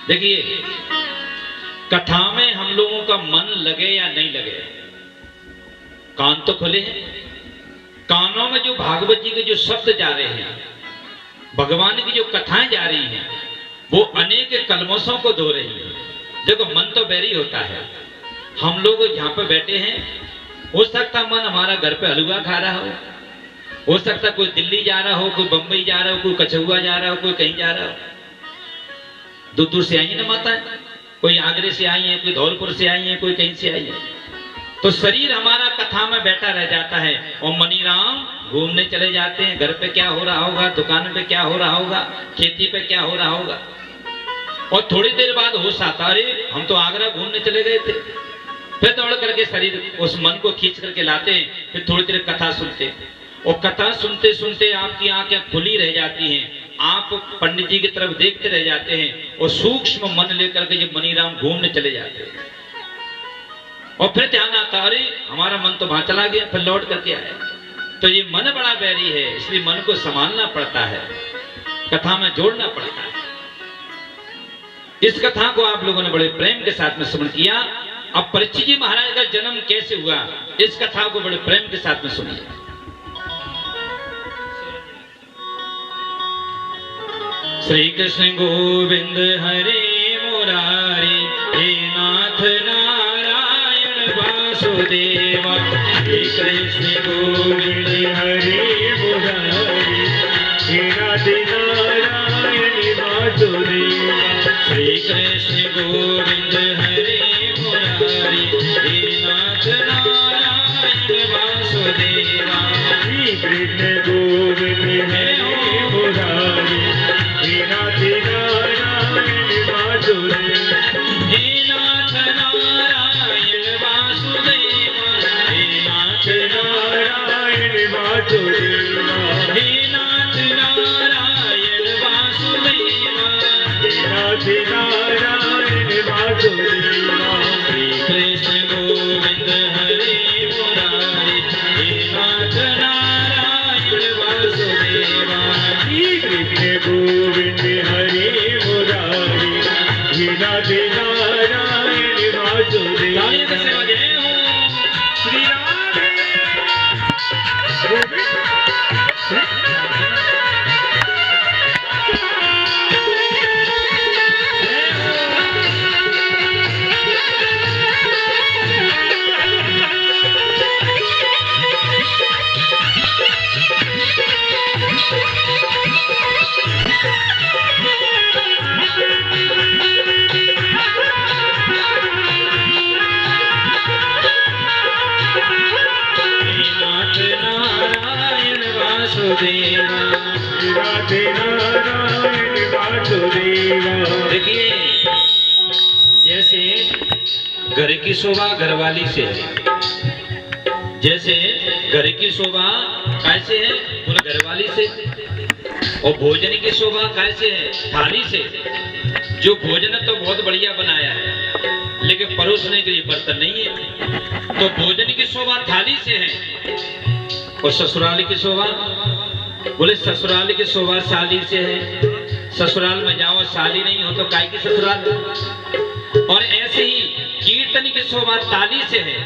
देखिए कथा में हम लोगों का मन लगे या नहीं लगे, कान तो खुले हैं, कानों में जो भागवत जी के जो शब्द जा रहे हैं भगवान की जो कथाएं जा रही हैं वो अनेक कलमशों को धो रही है। देखो मन तो बैरी होता है। हम लोग यहाँ पे बैठे हैं, हो सकता मन हमारा घर पे हलवा खा रहा हो सकता कोई दिल्ली जा रहा हो, कोई बंबई जा रहा हो, कोई कचौआ जा रहा हो, कोई कहीं जा रहा हो। दूर दूर से आई है ना माता, कोई आगरे से आई है, कोई धौलपुर से आई है, कोई कहीं से आई है। तो शरीर हमारा कथा में बैठा रह जाता है और मनीराम घूमने चले जाते हैं। घर पे क्या हो रहा होगा, दुकान पे क्या हो रहा होगा, खेती पे क्या हो रहा होगा। और थोड़ी देर बाद होश आता, अरे हम तो आगरा घूमने चले गए थे। फिर दौड़ करके शरीर उस मन को खींच करके लाते हैं, फिर थोड़ी देर कथा सुनते और कथा सुनते सुनते आपकी आंखें खुली रह जाती हैं, आप पंडित जी की तरफ देखते रह जाते हैं और सूक्ष्म मन लेकर के जब मनीराम घूमने चले जाते हैं और फिर ध्यान आता, अरे हमारा मन तो वहां चला गया, फिर लौट करके आया। तो ये मन बड़ा बैरी है, इसलिए मन को संभालना पड़ता है, कथा में जोड़ना पड़ता है। इस कथा को आप लोगों ने बड़े प्रेम के साथ में श्रवण किया। अब परीक्षित जी महाराज का जन्म कैसे हुआ, इस कथा को बड़े प्रेम के साथ में सुनिए। श्री कृष्ण गोविंद हरे मुरारी, हे नाथ नारायण वासुदेवा। श्री कृष्ण गोविंद हरे मुरारी, हे नाथ नारायण वासुदेवा। श्री कृष्ण गोविंद हरे मुरारी, हे नाथ नारायण वासुदेवा। श्री कृष्ण गोविंद हरे मुरारी, हे नाथ नारायण वासुदेवा। हे नाथ नारायण वासुदेवा, हे नाथ नारायण वासुदेवा। हे नाथ नारायण वासुदेवा। नाथ नारायण वासुदेवा। श्री कृष्ण गोविंद हरे मुरारी, हे नाथ नारायण वासुदेवा। श्री कृष्ण गोविंद हरे मुरारी, हे नाथ नारायण वासुदेवा। तालियों के सेवा जय हो। श्री राम राधे नारायण वासुदेवा। देखिए, जैसे घर की शोभा घरवाली से है, जैसे घर की शोभा कैसे है, बोले घरवाली से। और भोजन की शोभा कैसे है, थाली से। जो भोजन तो बहुत बढ़िया बनाया है, लेकिन परोसने के लिए बर्तन नहीं है। तो भोजन की शोभा थाली से है। और ससुराल की शोभा, बोले ससुराल की शोभा साली से है। ससुराल में जाओ साली नहीं हो तो काय की ससुराल। और ऐसे ही कीर्तन की शोभा ताली से है।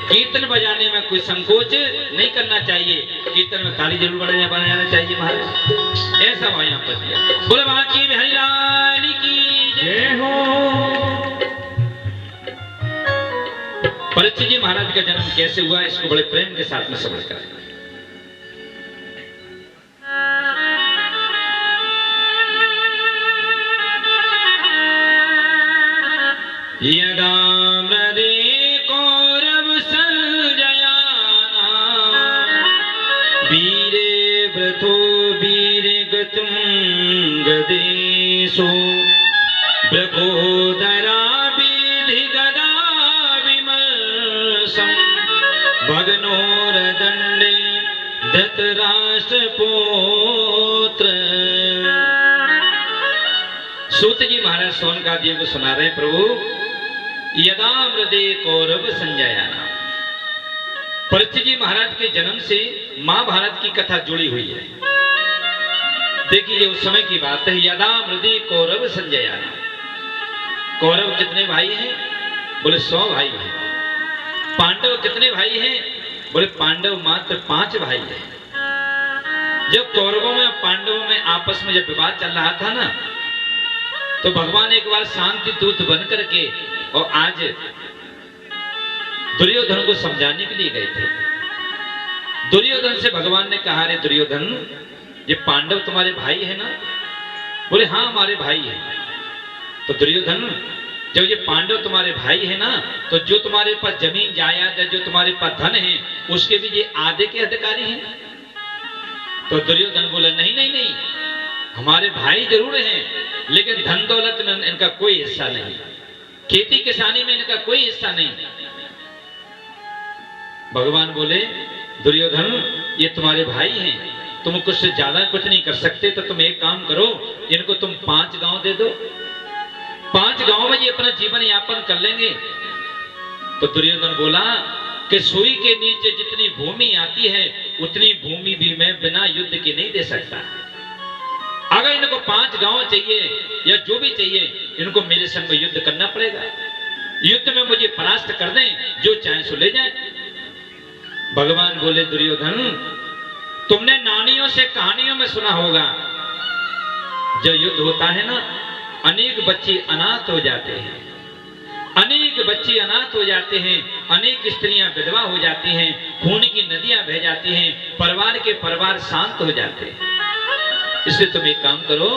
कीर्तन बजाने में कोई संकोच नहीं करना चाहिए, कीर्तन में ताली जरूर बजाना चाहिए महाराज। ऐसा वहां यहाँ पर दिया। बोले वहां की बिहारी लाल की जय हो। परीक्षित जी महाराज का जन्म कैसे हुआ, इसको बड़े प्रेम के साथ में समझ कर। यदा मृदे कौरव संजयाना, वीरे व्रतो वीरे गतुं गदेशो, ब्रकोदरा विधि गदा विमर्शं, भग्नोरदण्डे धृतराष्ट्रपुत्र। सूत जी महाराज सोनकाद जी को सुना रहे, प्रभु यदा मृदे कौरव संजयाना। परीक्षित जी महाराज के जन्म से महाभारत की कथा जुड़ी हुई है। देखिए उस समय की बात है। यदा मृदे कौरव संजयाना। कौरव कितने भाई हैं, बोले 100 भाई हैं। पांडव कितने भाई हैं, बोले पांडव मात्र 5 भाई हैं। जब कौरवों में पांडवों में आपस में जब विवाद चल रहा था ना, तो भगवान एक बार शांति दूत बन करके और आज दुर्योधन को समझाने के लिए गए थे। दुर्योधन से भगवान ने कहा, रे दुर्योधन, ये पांडव तुम्हारे भाई है ना? बोले हाँ हमारे भाई है। तो दुर्योधन, जब ये पांडव तुम्हारे भाई है ना, तो जो तुम्हारे पास जमीन जायदाद है, जो तुम्हारे पास धन है, उसके भी ये आधे के अधिकारी हैं। तो दुर्योधन बोला नहीं नहीं नहीं, हमारे भाई जरूर हैं, लेकिन धन दौलत में इनका कोई हिस्सा नहीं, खेती किसानी में इनका कोई हिस्सा नहीं। भगवान बोले, दुर्योधन ये तुम्हारे भाई हैं, तुम कुछ से ज्यादा कुछ नहीं कर सकते, तो तुम एक काम करो, इनको तुम 5 गांव दे दो, 5 गांव में ये अपना जीवन यापन कर लेंगे। तो दुर्योधन बोला कि सुई के नीचे जितनी भूमि आती है, उतनी भूमि भी मैं बिना युद्ध के नहीं दे सकता। अगर इनको 5 गांव चाहिए या जो भी चाहिए, इनको मेरे संग युद्ध करना पड़ेगा। युद्ध में मुझे परास्त कर दें, जो चाहे सो ले जाए। भगवान बोले, दुर्योधन, तुमने नानियों से कहानियों में सुना होगा, जब युद्ध होता है ना, अनेक बच्चे अनाथ हो जाते हैं, अनेक बच्चे अनाथ हो जाते हैं, अनेक स्त्रियां विधवा हो जाती हैं, खून की नदियां बह जाती हैं, परिवार के परिवार शांत हो जाते हैं। इसलिए तुम एक काम करो,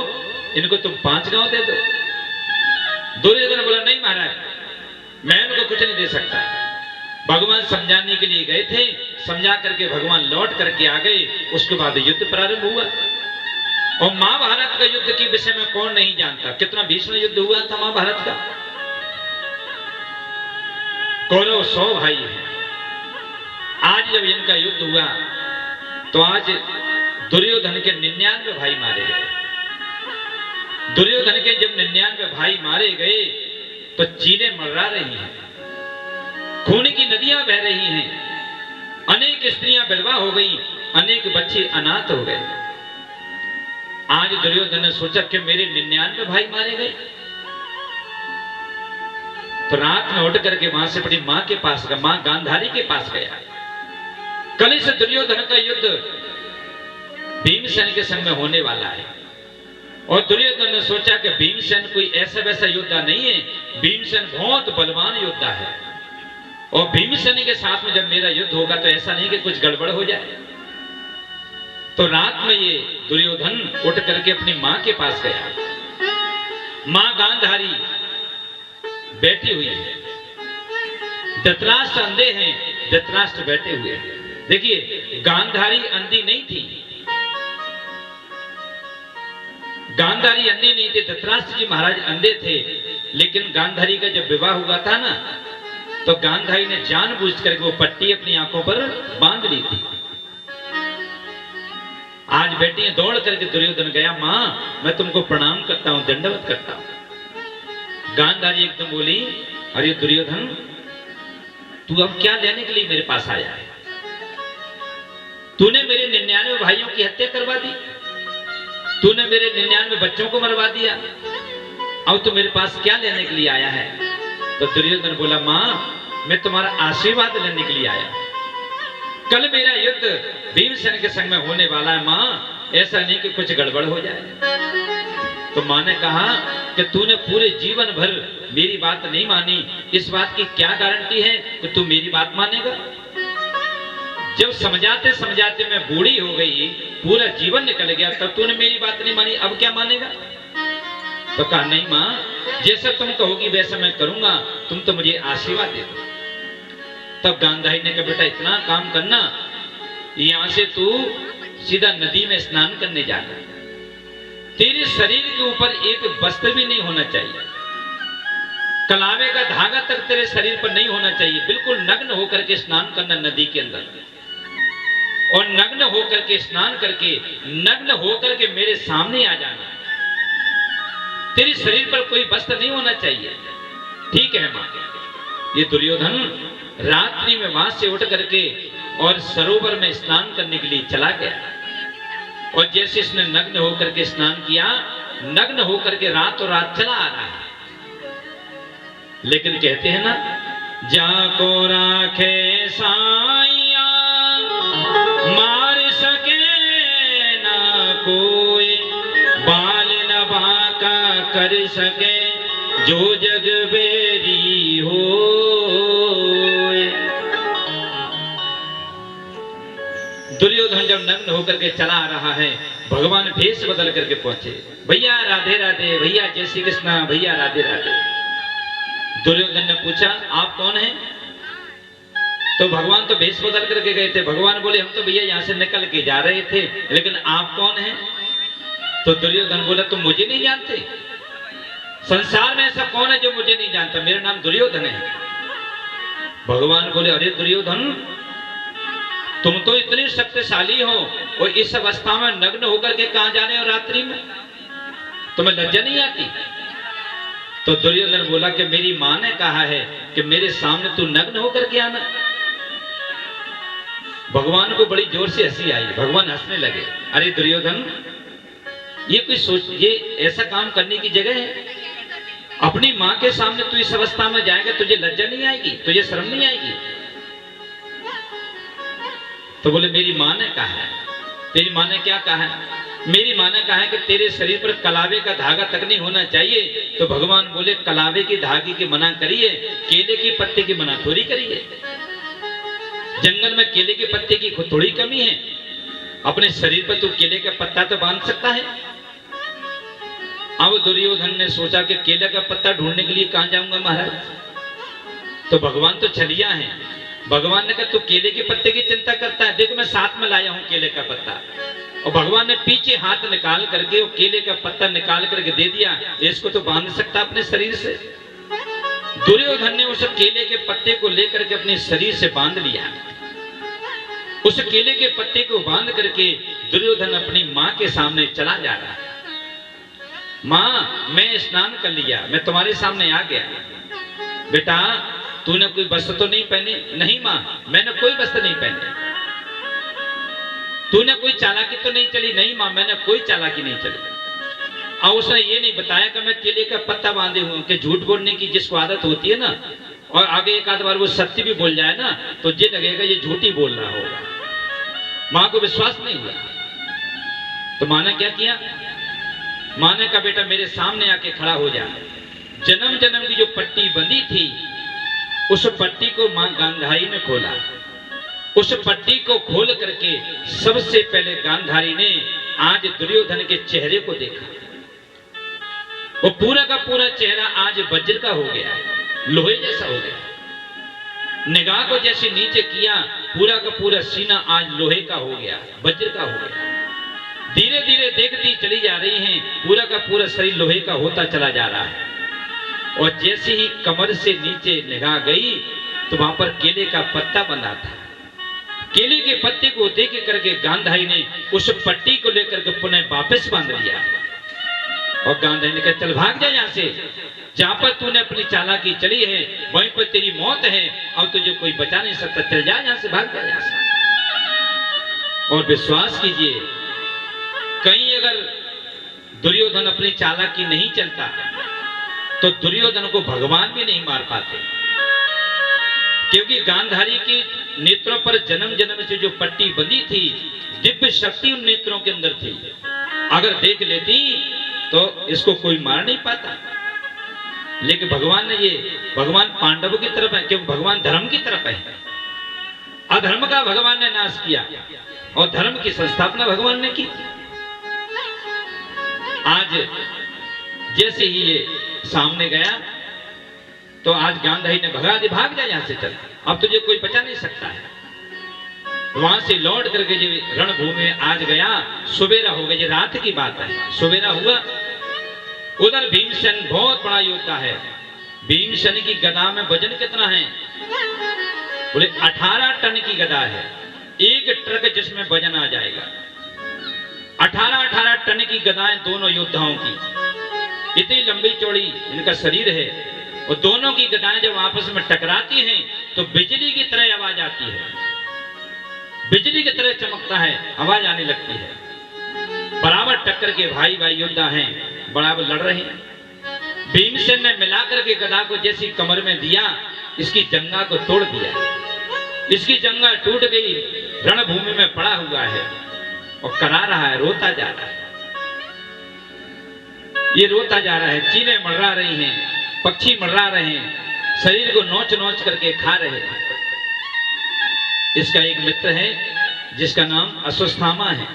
इनको तुम 5 गांव दे दो। दुर्योधन बोला, नहीं महाराज, मैं इनको कुछ नहीं दे सकता। भगवान समझाने के लिए गए थे, समझा करके भगवान लौट करके आ गए। उसके बाद युद्ध प्रारंभ हुआ। और महाभारत का युद्ध के विषय में कौन नहीं जानता, कितना भीषण युद्ध हुआ था महाभारत का। कौरव 100 भाई हैं। आज जब इनका युद्ध हुआ, तो आज दुर्योधन के 99 भाई मारे गए। दुर्योधन के जब 99 भाई मारे गए, तो चीलें मर्रा रही हैं, खून की नदियां बह रही हैं, अनेक स्त्रियां विधवा हो गई, अनेक बच्चे अनाथ हो गए। आज दुर्योधन ने सोचा कि मेरे 99 भाई मारे गए। तो रात में उठ करके वहां से अपनी मां के पास गया, मां गांधारी के पास गया। कल से दुर्योधन का युद्ध भीमसेन के संग में होने वाला है। और दुर्योधन ने सोचा कि भीमसेन कोई ऐसा वैसा योद्धा नहीं है, भीमसेन बहुत बलवान योद्धा है, और भीमसेन के साथ में जब मेरा युद्ध होगा तो ऐसा नहीं कि कुछ गड़बड़ हो जाए। तो रात में ये दुर्योधन उठ करके अपनी मां के पास गया। मां गांधारी बैठी हुई है, धृतराष्ट्र अंधे हैं, धृतराष्ट्र बैठे हुए हैं। देखिए, गांधारी अंधी नहीं थी, गांधारी अंधी नहीं थी, धृतराष्ट्र जी महाराज अंधे थे। लेकिन गांधारी का जब विवाह हुआ था ना, तो गांधारी ने जानबूझ करके वो पट्टी अपनी आंखों पर बांध ली थी। आज बेटी दौड़ करके दुर्योधन गया, मां मैं तुमको प्रणाम करता हूं, दंडवत करता हूं। गांधारी एकदम बोली, अरे दुर्योधन, तू अब क्या लेने के लिए मेरे पास आया है? तूने मेरे 99 भाइयों की हत्या करवा दी, तूने मेरे 99 बच्चों को मरवा दिया, अब तू मेरे पास क्या लेने के लिए आया है? तो दुर्योधन बोला, मां मैं तुम्हारा आशीर्वाद लेने के लिए आया। कल मेरा युद्ध भीमसेन के संग में होने वाला है मां, ऐसा नहीं कि कुछ गड़बड़ हो जाए। तो मां ने कहा कि तूने पूरे जीवन भर मेरी बात नहीं मानी, इस बात की क्या गारंटी है कि तू मेरी बात मानेगा? जब समझाते समझाते मैं बूढ़ी हो गई, पूरा जीवन निकल गया, तब तूने मेरी बात नहीं मानी, अब क्या मानेगा? तो कहा, नहीं मां, जैसा तुम कहोगी वैसा मैं करूंगा, तुम तो मुझे आशीर्वाद दे दो। तब गांधारी ने कहा, बेटा इतना काम करना, यहां से तू सीधा नदी में स्नान करने जाना, तेरे शरीर के ऊपर एक वस्त्र भी नहीं होना चाहिए, कलावे का धागा तक तेरे शरीर पर नहीं होना चाहिए, बिल्कुल नग्न होकर के स्नान करना नदी के अंदर, और नग्न होकर के स्नान करके नग्न होकर के मेरे सामने आ जाना, तेरे शरीर पर कोई वस्त्र नहीं होना चाहिए। ठीक है मां। ये दुर्योधन रात्रि में वहां से उठ करके और सरोवर में स्नान करने के लिए चला गया, और जैसे इसने नग्न होकर के स्नान किया, नग्न होकर के रातों रात चला आ रहा है। लेकिन कहते हैं ना, जाको राखे साइया मार सके ना कोई, बाल न बाका कर सके जो जग बेरी हो। दुर्योधन जब नग्न होकर के चला आ रहा है, भगवान भेष बदल करके पहुंचे। भैया राधे राधे, भैया जय श्री कृष्णा, भैया राधे राधे। दुर्योधन ने पूछा आप कौन हैं? तो भगवान तो भेष बदल करके गए थे। भगवान बोले हम तो भैया यहाँ से निकल के जा रहे थे, लेकिन आप कौन हैं? तो दुर्योधन बोला तुम मुझे नहीं जानते? संसार में ऐसा कौन है जो मुझे नहीं जानता? मेरा नाम दुर्योधन है। भगवान बोले अरे दुर्योधन, तुम तो इतने शक्तिशाली हो और इस अवस्था में नग्न होकर के कहां जा रहे हो रात्रि में? तुम्हें लज्जा नहीं आती? तो दुर्योधन बोला कि मेरी मां ने कहा है कि मेरे सामने तू नग्न होकर के आना। भगवान को बड़ी जोर से हंसी आई। भगवान हंसने लगे। अरे दुर्योधन, ये कोई सोच, ये ऐसा काम करने की जगह है? अपनी मां के सामने तू इस अवस्था में जाएगा, तुझे लज्जा नहीं आएगी? तुझे शर्म नहीं आएगी? तो बोले मेरी मां ने कहा है। तेरी मां ने क्या कहा है? मेरी मां ने कहा है कि तेरे शरीर पर कलावे का धागा तक नहीं होना चाहिए। तो भगवान बोले कलावे की धागे की मना करिए, केले की पत्ते की मना थोड़ी करिए। जंगल में केले के पत्ते की थोड़ी कमी है। अपने शरीर पर तू केले का पत्ता तो बांध सकता है। अब दुर्योधन ने सोचा कि केले का पत्ता ढूंढने के लिए कहां जाऊंगा महाराज? तो भगवान तो छलिया है। भगवान ने कहा तू केले के पत्ते की चिंता करता है, देखो मैं साथ में लाया हूं केले का पत्ता। और भगवान ने पीछे हाथ निकाल करके वो केले का पत्ता निकाल करके दे दिया। इसको तो बांध सकता अपने शरीर से। दुर्योधन ने उस केले के पत्ते को लेकर के अपने शरीर से बांध लिया। उस केले के पत्ते को बांध करके दुर्योधन अपनी मां के सामने चला जा रहा है। मां, मैं स्नान कर लिया, मैं तुम्हारे सामने आ गया। बेटा तूने कोई वस्त्र तो नहीं पहने? नहीं मां, मैंने कोई वस्त्र नहीं पहने। तूने कोई चालाकी तो नहीं चली? नहीं मां, मैंने कोई चालाकी नहीं चली। और उसने ये नहीं बताया कि मैं केले का पत्ता बांधे हूं, कि झूठ बोलने की जिसको आदत होती है ना, और आगे एक आध बार वो सत्य भी बोल जाए ना, तो ये लगेगा ये झूठी बोल रहा होगा। मां को विश्वास नहीं हुआ। तो मां ने क्या किया? मां ने कहा बेटा मेरे सामने आके खड़ा हो जा। जन्म जन्म की जो पट्टी बंधी थी, उस पट्टी को मां गांधारी ने खोला। उस पट्टी को खोल करके सबसे पहले गांधारी ने आज दुर्योधन के चेहरे को देखा। वो पूरा का पूरा चेहरा आज वज्र का हो गया, लोहे जैसा हो गया। निगाह को जैसे नीचे किया, पूरा का पूरा सीना आज लोहे का हो गया, वज्र का हो गया। धीरे धीरे देखती चली जा रही हैं, पूरा का पूरा शरीर लोहे का होता चला जा रहा है। और जैसे ही कमर से नीचे निगाह गई तो वहां पर केले का पत्ता बंधा था। केले के पत्ते को देख करके गांधारी ने उस पट्टी को लेकर के पुनः वापस बांध लिया। और गांधारी ने कहा चल भाग जा यहाँ से, जहां पर तूने अपनी चालाकी चली है वहीं पर तेरी मौत है, अब तुझे कोई बचा नहीं सकता, चल जा यहाँ से, भाग जा यहाँ से। और विश्वास कीजिए, कहीं अगर दुर्योधन अपनी चालाकी नहीं चलता तो दुर्योधन को भगवान भी नहीं मार पाते, क्योंकि गांधारी के नेत्रों पर जन्म जन्म से जो पट्टी बंधी थी, दिव्य शक्ति उन नेत्रों के अंदर थी। अगर देख लेती तो इसको कोई मार नहीं पाता। लेकिन भगवान ने ये, भगवान पांडवों की तरफ है, क्योंकि भगवान धर्म की तरफ है। अधर्म का भगवान ने नाश किया और धर्म की संस्थापना भगवान ने की। आज जैसे ही ये सामने गया तो आज गांधारी ने भगा दी, भाग जा यहाँ से, चल, अब तुझे कोई बचा नहीं सकता है। वहां से लौट करके जो रणभूमि में आज गया, सुबेरा हो गया, ये रात की बात है, सुबेरा हुआ। उधर भीमसेन बहुत बड़ा योद्धा है। भीमसेन की गदा में वजन कितना है? बोले 18 टन की गदा है, एक ट्रक जिसमें वजन आ जाएगा। 18 टन की गदाएं दोनों योद्धाओं की, इतनी लंबी चौड़ी इनका शरीर है। और दोनों की गदाएं जब आपस में टकराती हैं तो बिजली की तरह आवाज आती है, बिजली की तरह चमकता है, आवाज आने लगती है। बराबर टक्कर के भाई भाई योद्धा हैं, बराबर लड़ रहे हैं। भीमसेन ने मिलाकर के गदा को जैसी कमर में दिया, इसकी जंगा को तोड़ दिया, इसकी जंगा टूट गई, रणभूमि में पड़ा हुआ है और करा रहा है, रोता जा रहा है। ये रोता जा रहा है, चीलें मर्रा रही हैं, पक्षी मर्रा रहे हैं, शरीर को नोच नोच करके खा रहे हैं। इसका एक मित्र है जिसका नाम अश्वत्थामा है।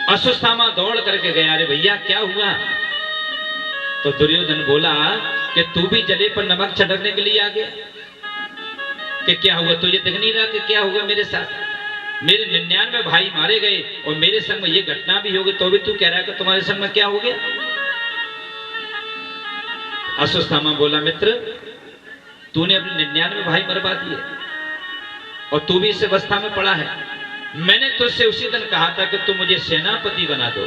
अश्वत्थामा दौड़ करके गया, अरे भैया क्या हुआ? तो दुर्योधन बोला कि तू भी जले पर नमक छिड़कने के लिए आ गया? कि क्या हुआ, तुझे दिख नहीं रहा कि क्या हुआ मेरे साथ? मेरे 99 भाई मारे गए और मेरे संग में ये घटना भी होगी, तो भी तू कह रहा है कि तुम्हारे संग में क्या हो गया? अश्वत्थामा बोला, मित्र तूने अपने 99 भाई मरवा दिए और तू भी इस अवस्था में पड़ा है। मैंने तुझसे उसी दिन कहा था कि तुम मुझे सेनापति बना दो,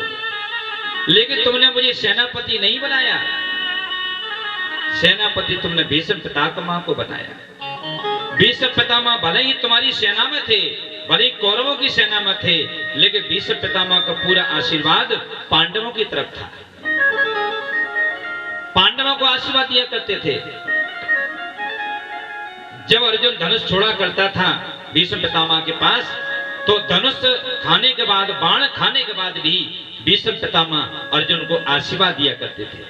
लेकिन तुमने मुझे सेनापति नहीं बनाया। सेनापति तुमने भीष्म पितामह को बनाया। भीष्म पितामह भले ही तुम्हारी सेना में थे, भले ही कौरवों की सेना में थे, लेकिन भीष्म पितामह का पूरा आशीर्वाद पांडवों की तरफ था। पांडवों को आशीर्वाद दिया करते थे। जब अर्जुन धनुष छोड़ा करता था भीष्म पितामह के पास, तो धनुष खाने के बाद, बाण खाने के बाद भी भीष्म पितामह अर्जुन को आशीर्वाद दिया करते थे।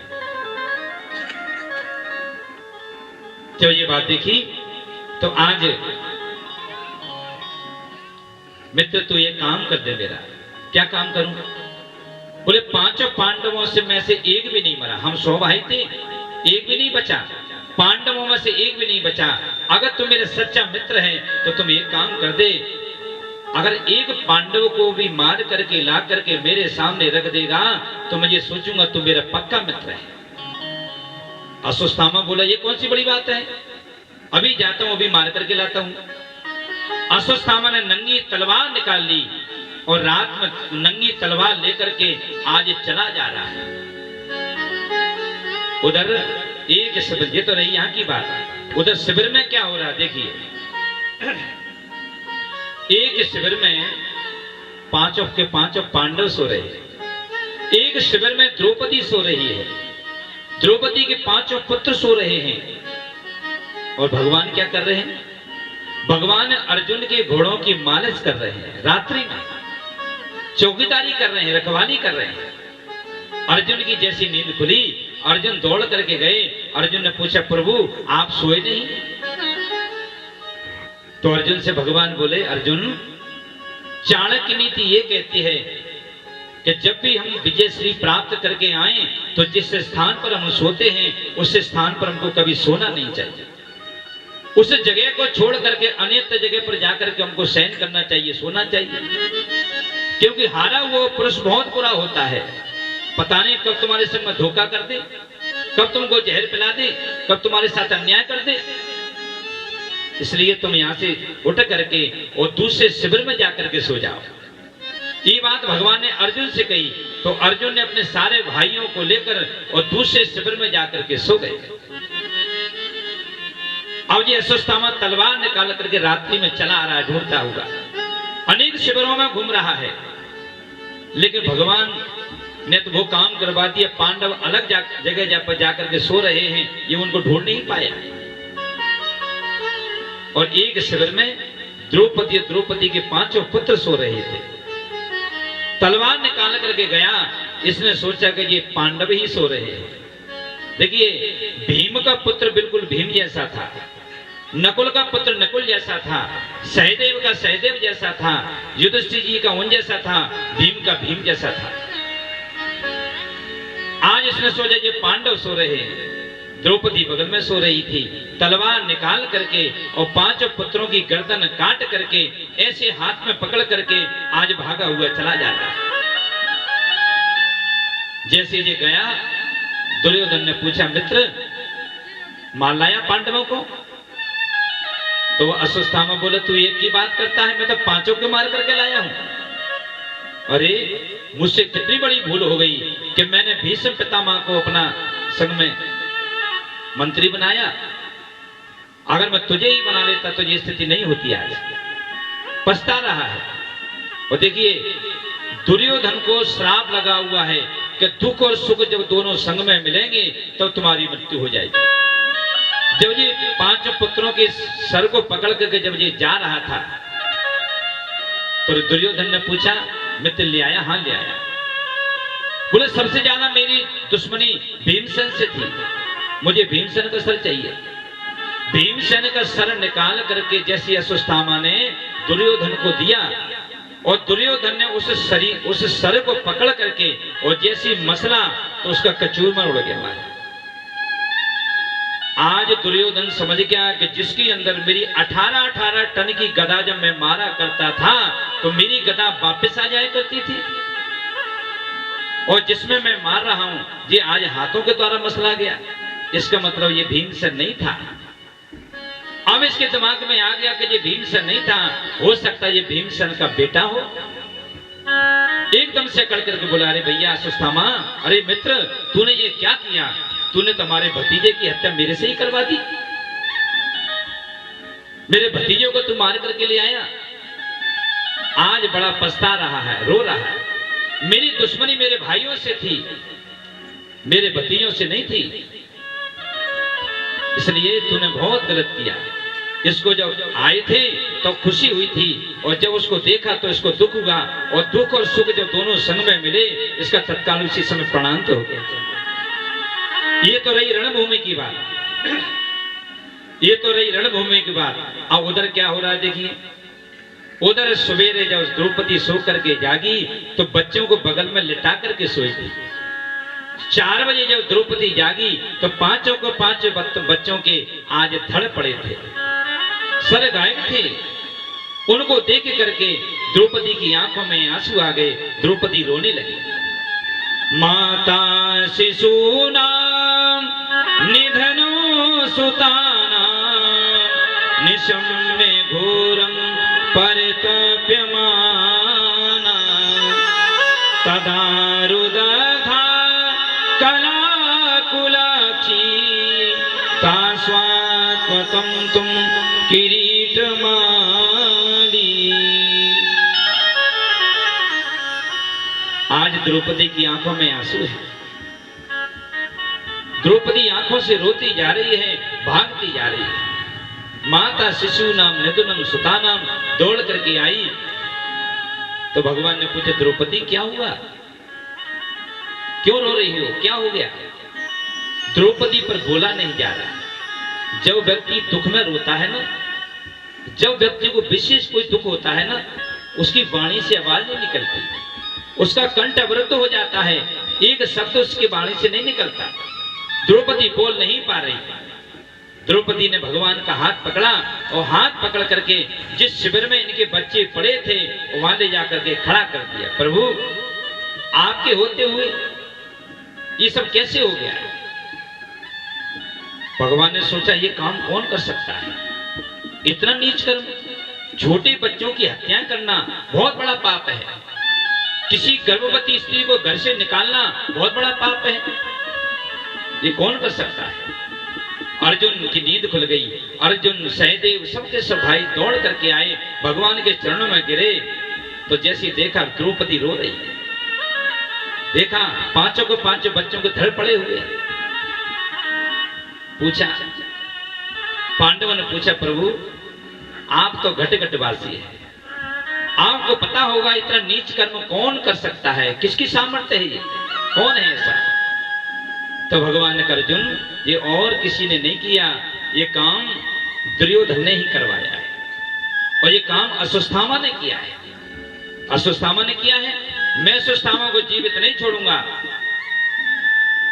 जब ये बात देखी तो आज मित्र तू ये काम कर दे मेरा। क्या काम करूं? बोले 5 पांडवों से में से एक भी नहीं मरा। हम 100 भाई थे, एक भी नहीं बचा। पांडवों में से एक भी नहीं बचा। अगर तुम मेरे सच्चा मित्र है तो तुम ये काम कर दे, अगर एक पांडव को भी मार करके ला करके मेरे सामने रख देगा तो मैं ये सोचूंगा तू मेरा पक्का मित्र है। अश्वत्थामा बोला, ये कौन सी बड़ी बात है, अभी जाता हूं, अभी मार करके लाता हूं। अश्वत्थामा ने नंगी तलवार निकाल ली और रात में नंगी तलवार लेकर के आज चला जा रहा है। उधर एक शिविर, ये तो रही यहाँ की बात, उधर शिविर में क्या हो रहा है देखिए। एक शिविर में 5 के 5 पांडव सो रहे हैं। एक शिविर में द्रौपदी सो रही है। द्रौपदी के 5 पुत्र सो रहे हैं। और भगवान क्या कर रहे हैं? भगवान अर्जुन के घोड़ों की मालिश कर रहे हैं। रात्रि में चौकीदारी कर रहे हैं, रखवाली कर रहे हैं। अर्जुन की जैसी नींद खुली, अर्जुन दौड़ करके गए। अर्जुन ने पूछा, प्रभु आप सोए नहीं? तो अर्जुन से भगवान बोले, अर्जुन चाणक्य नीति ये कहती है कि जब भी हम विजय श्री प्राप्त करके आए तो जिस स्थान पर हम सोते हैं उस स्थान पर हमको कभी सोना नहीं चाहिए। उस जगह को छोड़ करके अन्यत्र जगह पर जाकर के हमको शयन करना चाहिए, सोना चाहिए। क्योंकि हारा हुआ पुरुष बहुत बुरा होता है। पता नहीं कब तुम्हारे संग में धोखा कर दे, कब तुमको जहर पिला दे, कब तुम्हारे साथ अन्याय कर दे। इसलिए तुम यहां से उठ करके और दूसरे शिविर में जाकर के सो जाओ। ये बात भगवान ने अर्जुन से कही तो अर्जुन ने अपने सारे भाइयों को लेकर और दूसरे शिविर में जाकर के सो गए। अब ये अश्वत्थामा तलवार निकाल करके रात्रि में चला आ रहा है, ढूंढता हुआ अनेक शिविरों में घूम रहा है। लेकिन भगवान ने तो वो काम करवा दिया, पांडव अलग जगह पर जाकर के सो रहे हैं, ये उनको ढूंढ नहीं पाया। और एक शिविर में द्रौपदी के 5 पुत्र सो रहे थे। तलवार निकाल करके गया, इसने सोचा कि ये पांडव ही सो रहे हैं। देखिए भीम का पुत्र बिल्कुल भीम जैसा था, नकुल का पुत्र नकुल जैसा था, सहदेव का सहदेव जैसा था, युधिष्ठिर जी का उन जैसा था, भीम का भीम जैसा था। आज इसने सोचा ये पांडव सो रहे हैं। द्रौपदी बगल में सो रही थी। तलवार निकाल करके और 5 पुत्रों की गर्दन काट करके ऐसे हाथ में पकड़ करके आज भागा हुआ चला जाता। जैसे ये गया, दुर्योधन ने पूछा, मित्र मार लाया पांडवों को? तो अश्वत्थामा बोले, तू एक की बात करता है, मैं तो 5 को मार करके लाया हूं। अरे मुझसे कितनी बड़ी भूल हो गई कि मैंने भीष्म पितामह को अपना संग में मंत्री बनाया। अगर मैं तुझे ही बना लेता तो ये स्थिति नहीं होती। आज पछता रहा है। और देखिए दुर्योधन को श्राप लगा हुआ है कि दुख और सुख जब दोनों संग में मिलेंगे तब तो तुम्हारी मृत्यु हो जाएगी। जब ये 5 पुत्रों के सर को पकड़ करके जब ये जा रहा था तो दुर्योधन ने पूछा, मित्र ले आया? हाँ ले आया। बोले सबसे ज्यादा मेरी दुश्मनी भीमसेन से थी, मुझे भीमसेन का सर चाहिए। भीमसेन का सर निकाल करके जैसे अश्वत्थामा ने दुर्योधन को दिया और दुर्योधन ने उस सर को पकड़ करके और जैसी मसला तो उसका कचूरमा उड़ गया। आज दुर्योधन समझ गया कि जिसके अंदर मेरी 18 टन की गदा जब मैं मारा करता था तो मेरी गदा वापस आ जाया करती थी, और जिसमें मैं मार रहा हूं ये आज हाथों के द्वारा मसला गया। इसका मतलब ये भीमसेन नहीं था। अब इसके दिमाग में आ गया कि ये भीमसेन नहीं था, हो सकता है ये भीमसेन का बेटा हो। एकदम से कड़ करके बोला, अरे भैया अश्वत्थामा, अरे मित्र, तूने ये क्या किया? तूने तुम्हारे भतीजे की हत्या मेरे से ही करवा दी। मेरे भतीजे को तू मार करके ले आया, आज बड़ा पछता रहा है, रो रहा है। मेरी दुश्मनी मेरे भाइयों से थी, मेरे भतीजों से नहीं थी, इसलिए तूने बहुत गलत किया। इसको जब आए थे तो खुशी हुई थी, और जब उसको देखा तो इसको दुख हुआ, और दुख और सुख जब दोनों संग में मिले इसका तत्काल उसी समय प्राणांत हो गया। ये तो रही रणभूमि की बात, ये तो रही रणभूमि की बात। अब उधर क्या हो रहा है देखिए। उधर सवेरे जब द्रौपदी सो करके जागी तो बच्चों को बगल में लिटा करके सोई थी। 4 बजे जब द्रौपदी जागी तो पांचों को 5 बच्चों के आज धड़ पड़े थे, सर गायब थे। उनको देख करके द्रौपदी की आंखों में आंसू आ गए, द्रौपदी रोने लगी। माता शिशूना निधनो सुताना निशम्य घोरम परितप्यमाना तदा रुदधा कलाकुलाक्षी तास्वात्मकं तुम किरीटमाली। आज द्रौपदी की आंखों में आंसू है। द्रौपदी आंखों से रोती जा रही है, भागती जा रही है। माता शिशु नाम निधुनम सुतानाम दौड़ करके आई तो भगवान ने पूछा, द्रौपदी क्या हुआ, क्यों रो रही हो, क्या हो गया? द्रौपदी पर बोला नहीं जा रहा। जब व्यक्ति दुख में रोता है ना, जब व्यक्ति को विशेष कोई दुख होता है ना, उसकी वाणी से आवाज नहीं निकलती, उसका कंठ अवरुद्ध हो जाता है, एक शब्द उसकी वाणी से नहीं निकलता। द्रौपदी बोल नहीं पा रही। द्रौपदी ने भगवान का हाथ पकड़ा और हाथ पकड़ करके जिस शिविर में इनके बच्चे पड़े थे वहां ले जाकर के खड़ा कर दिया। प्रभु, आपके होते हुए ये सब कैसे हो गया? भगवान ने सोचा ये काम कौन कर सकता है? इतना नीच कर्म, छोटे बच्चों की हत्या करना बहुत बड़ा पाप है। किसी गर्भवती स्त्री को घर से निकालना बहुत बड़ा पाप है। ये कौन कर सकता है? अर्जुन की नींद खुल गई। अर्जुन, सहदेव, सबके सब भाई दौड़ करके आए, भगवान के चरणों में गिरे तो जैसे देखा द्रौपदी रो रही है, देखा पांचों को 5 बच्चों के धड़ पड़े हुए। पूछा, पांडवों ने पूछा, प्रभु आप तो घट घटवासी है, आपको पता होगा इतना नीच कर्म कौन कर सकता है, किसकी सामर्थ्य है, ये कौन है ऐसा? तो भगवान ने कहा, अर्जुन ये और किसी ने नहीं किया, ये काम दुर्योधन ने ही करवाया है, और ये काम अश्वत्थामा ने किया है। अश्वत्थामा ने किया है, मैं अश्वत्थामा को जीवित नहीं छोड़ूंगा।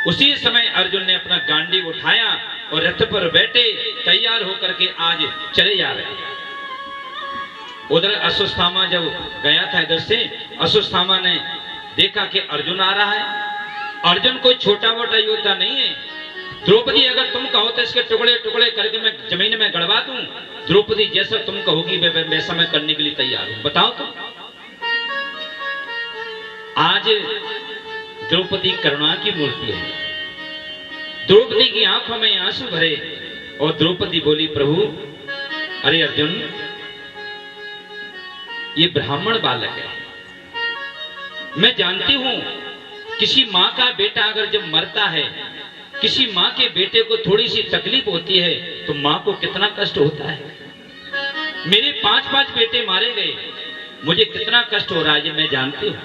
उसी समय अर्जुन ने अपना गांडीव उठाया और रथ पर बैठे तैयार होकर के आज चले जा रहे हैं। उधर अश्वत्थामा जब गया था, इधर से अश्वत्थामा ने देखा कि अर्जुन आ रहा है। अर्जुन कोई छोटा मोटा योद्धा नहीं है। द्रौपदी अगर तुम कहो तो इसके टुकड़े टुकड़े करके मैं जमीन में गड़वा दूं, द्रौपदी जैसा तुम कहोगी वैसा मैं करने के लिए तैयार हूं। बताओ तुम। आज द्रौपदी करुणा की मूर्ति है। द्रौपदी की आंखों में आंसू भरे और द्रौपदी बोली, प्रभु, अरे अर्जुन ये ब्राह्मण बालक है, मैं जानती हूं किसी मां का बेटा अगर जब मरता है, किसी मां के बेटे को थोड़ी सी तकलीफ होती है तो मां को कितना कष्ट होता है। मेरे 5 बेटे मारे गए, मुझे कितना कष्ट हो रहा है ये मैं जानती हूं।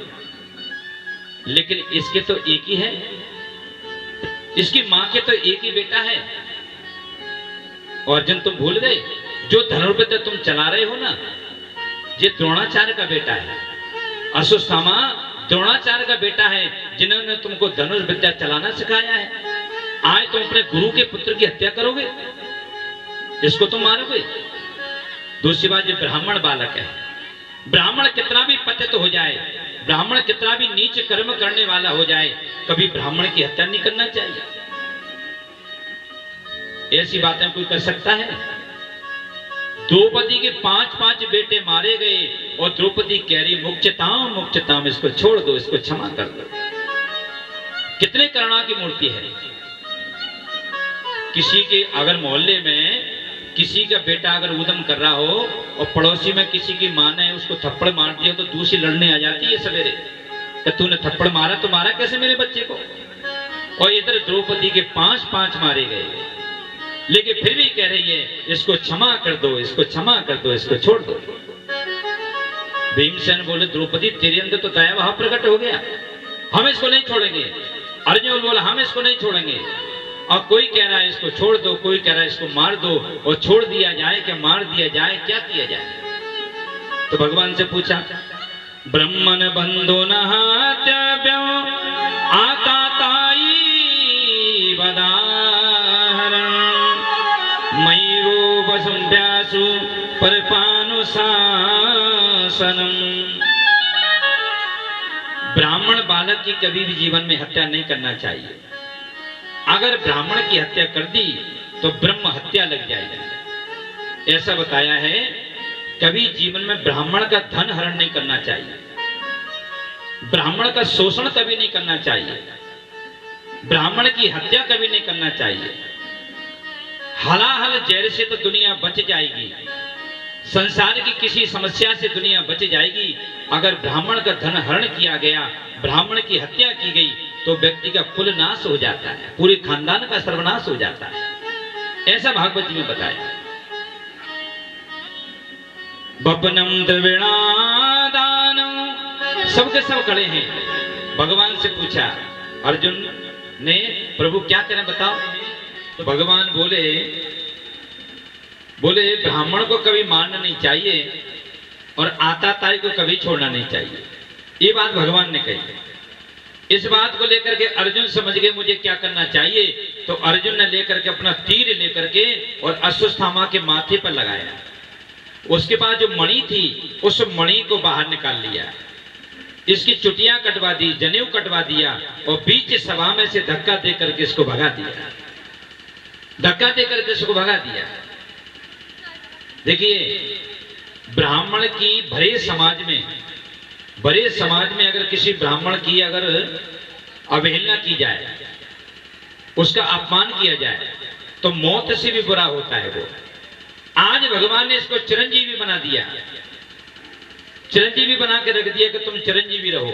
लेकिन इसके तो एक ही है, इसकी मां के तो एक ही बेटा है। अर्जुन तुम भूल गए, जो धनुर्विद्या तुम चला रहे हो ना, ये द्रोणाचार्य का बेटा है। अश्वत्थामा द्रोणाचार्य का बेटा है, जिन्होंने तुमको धनुष विद्या चलाना सिखाया है। आज तुम अपने गुरु के पुत्र की हत्या करोगे, इसको तुम मारोगे। दूसरी बात, ये ब्राह्मण बालक है। ब्राह्मण कितना भी पतित हो जाए, ब्राह्मण कितना भी नीच कर्म करने वाला हो जाए, कभी ब्राह्मण की हत्या नहीं करना चाहिए। ऐसी बातें कोई कर सकता है? द्रौपदी के 5 बेटे मारे गए और द्रौपदी कह रही मुक्तिताम मुक्तिताम, इसको छोड़ दो, इसको क्षमा कर दो। कितने करुणा की मूर्ति है। किसी के अगर मोहल्ले में किसी का बेटा अगर उद्यम कर रहा हो और पड़ोसी में किसी की मां ने उसको थप्पड़ मार दिया तो दूसरी लड़ने आ जाती है सवेरे, तो तूने थप्पड़ मारा तो मारा कैसे मेरे बच्चे को। और इधर द्रौपदी के 5 मारे गए, लेकिन फिर भी कह रही है इसको क्षमा कर दो, इसको क्षमा कर दो, इसको छोड़ दो। भीमसेन बोले द्रौपदी तेरे अंदर तो दया वहां प्रकट हो गया, हम इसको नहीं छोड़ेंगे। अर्जुन बोला हम इसको नहीं छोड़ेंगे। और कोई कह रहा है इसको छोड़ दो, कोई कह रहा है इसको मार दो। और छोड़ दिया जाए क्या मार दिया जाए, क्या किया जाए? तो भगवान से पूछा, ब्रह्मन बंधो न हत्यव्यो आताताई वदाहरण मय्यो वसुभ्यासु परपानुशासनम। ब्राह्मण बालक की कभी भी जीवन में हत्या नहीं करना चाहिए। अगर ब्राह्मण की हत्या कर दी तो ब्रह्म हत्या लग जाएगी, ऐसा बताया है। कभी जीवन में ब्राह्मण का धन हरण नहीं करना चाहिए, ब्राह्मण का शोषण कभी नहीं करना चाहिए, ब्राह्मण की हत्या कभी नहीं करना चाहिए। हलाहल जहर से तो दुनिया बच जाएगी, संसार की किसी समस्या से दुनिया बच जाएगी। अगर ब्राह्मण का धन हरण किया गया, ब्राह्मण की हत्या की गई, तो व्यक्ति का कुल नाश हो जाता है, पूरे खानदान का सर्वनाश हो जाता है। ऐसा भागवत जी में बताया। बपनम द्रविणादानम, सबके सब खड़े हैं। भगवान से पूछा अर्जुन ने, प्रभु क्या करें बताओ? तो भगवान बोले ब्राह्मण को कभी मारना नहीं चाहिए और आताताई को कभी छोड़ना नहीं चाहिए। ये बात भगवान ने कही। इस बात को लेकर के अर्जुन समझ गए मुझे क्या करना चाहिए। तो अर्जुन ने लेकर के अपना तीर लेकर के और अश्वत्थामा के माथे पर लगाया। उसके पास जो मणि थी उस मणि को बाहर निकाल लिया, इसकी चुटियां कटवा दी, जनेऊ कटवा दिया और बीच सभा में से धक्का देकर के इसको भगा दिया, धक्का देकर के इसको भगा दिया। देखिए, ब्राह्मण की भरे समाज में अगर किसी ब्राह्मण की अगर अवहेलना की जाए, उसका अपमान किया जाए, तो मौत से भी बुरा होता है वो। आज भगवान ने इसको चिरंजीवी बना दिया, चिरंजीवी बना के रख दिया कि तुम चिरंजीवी रहो।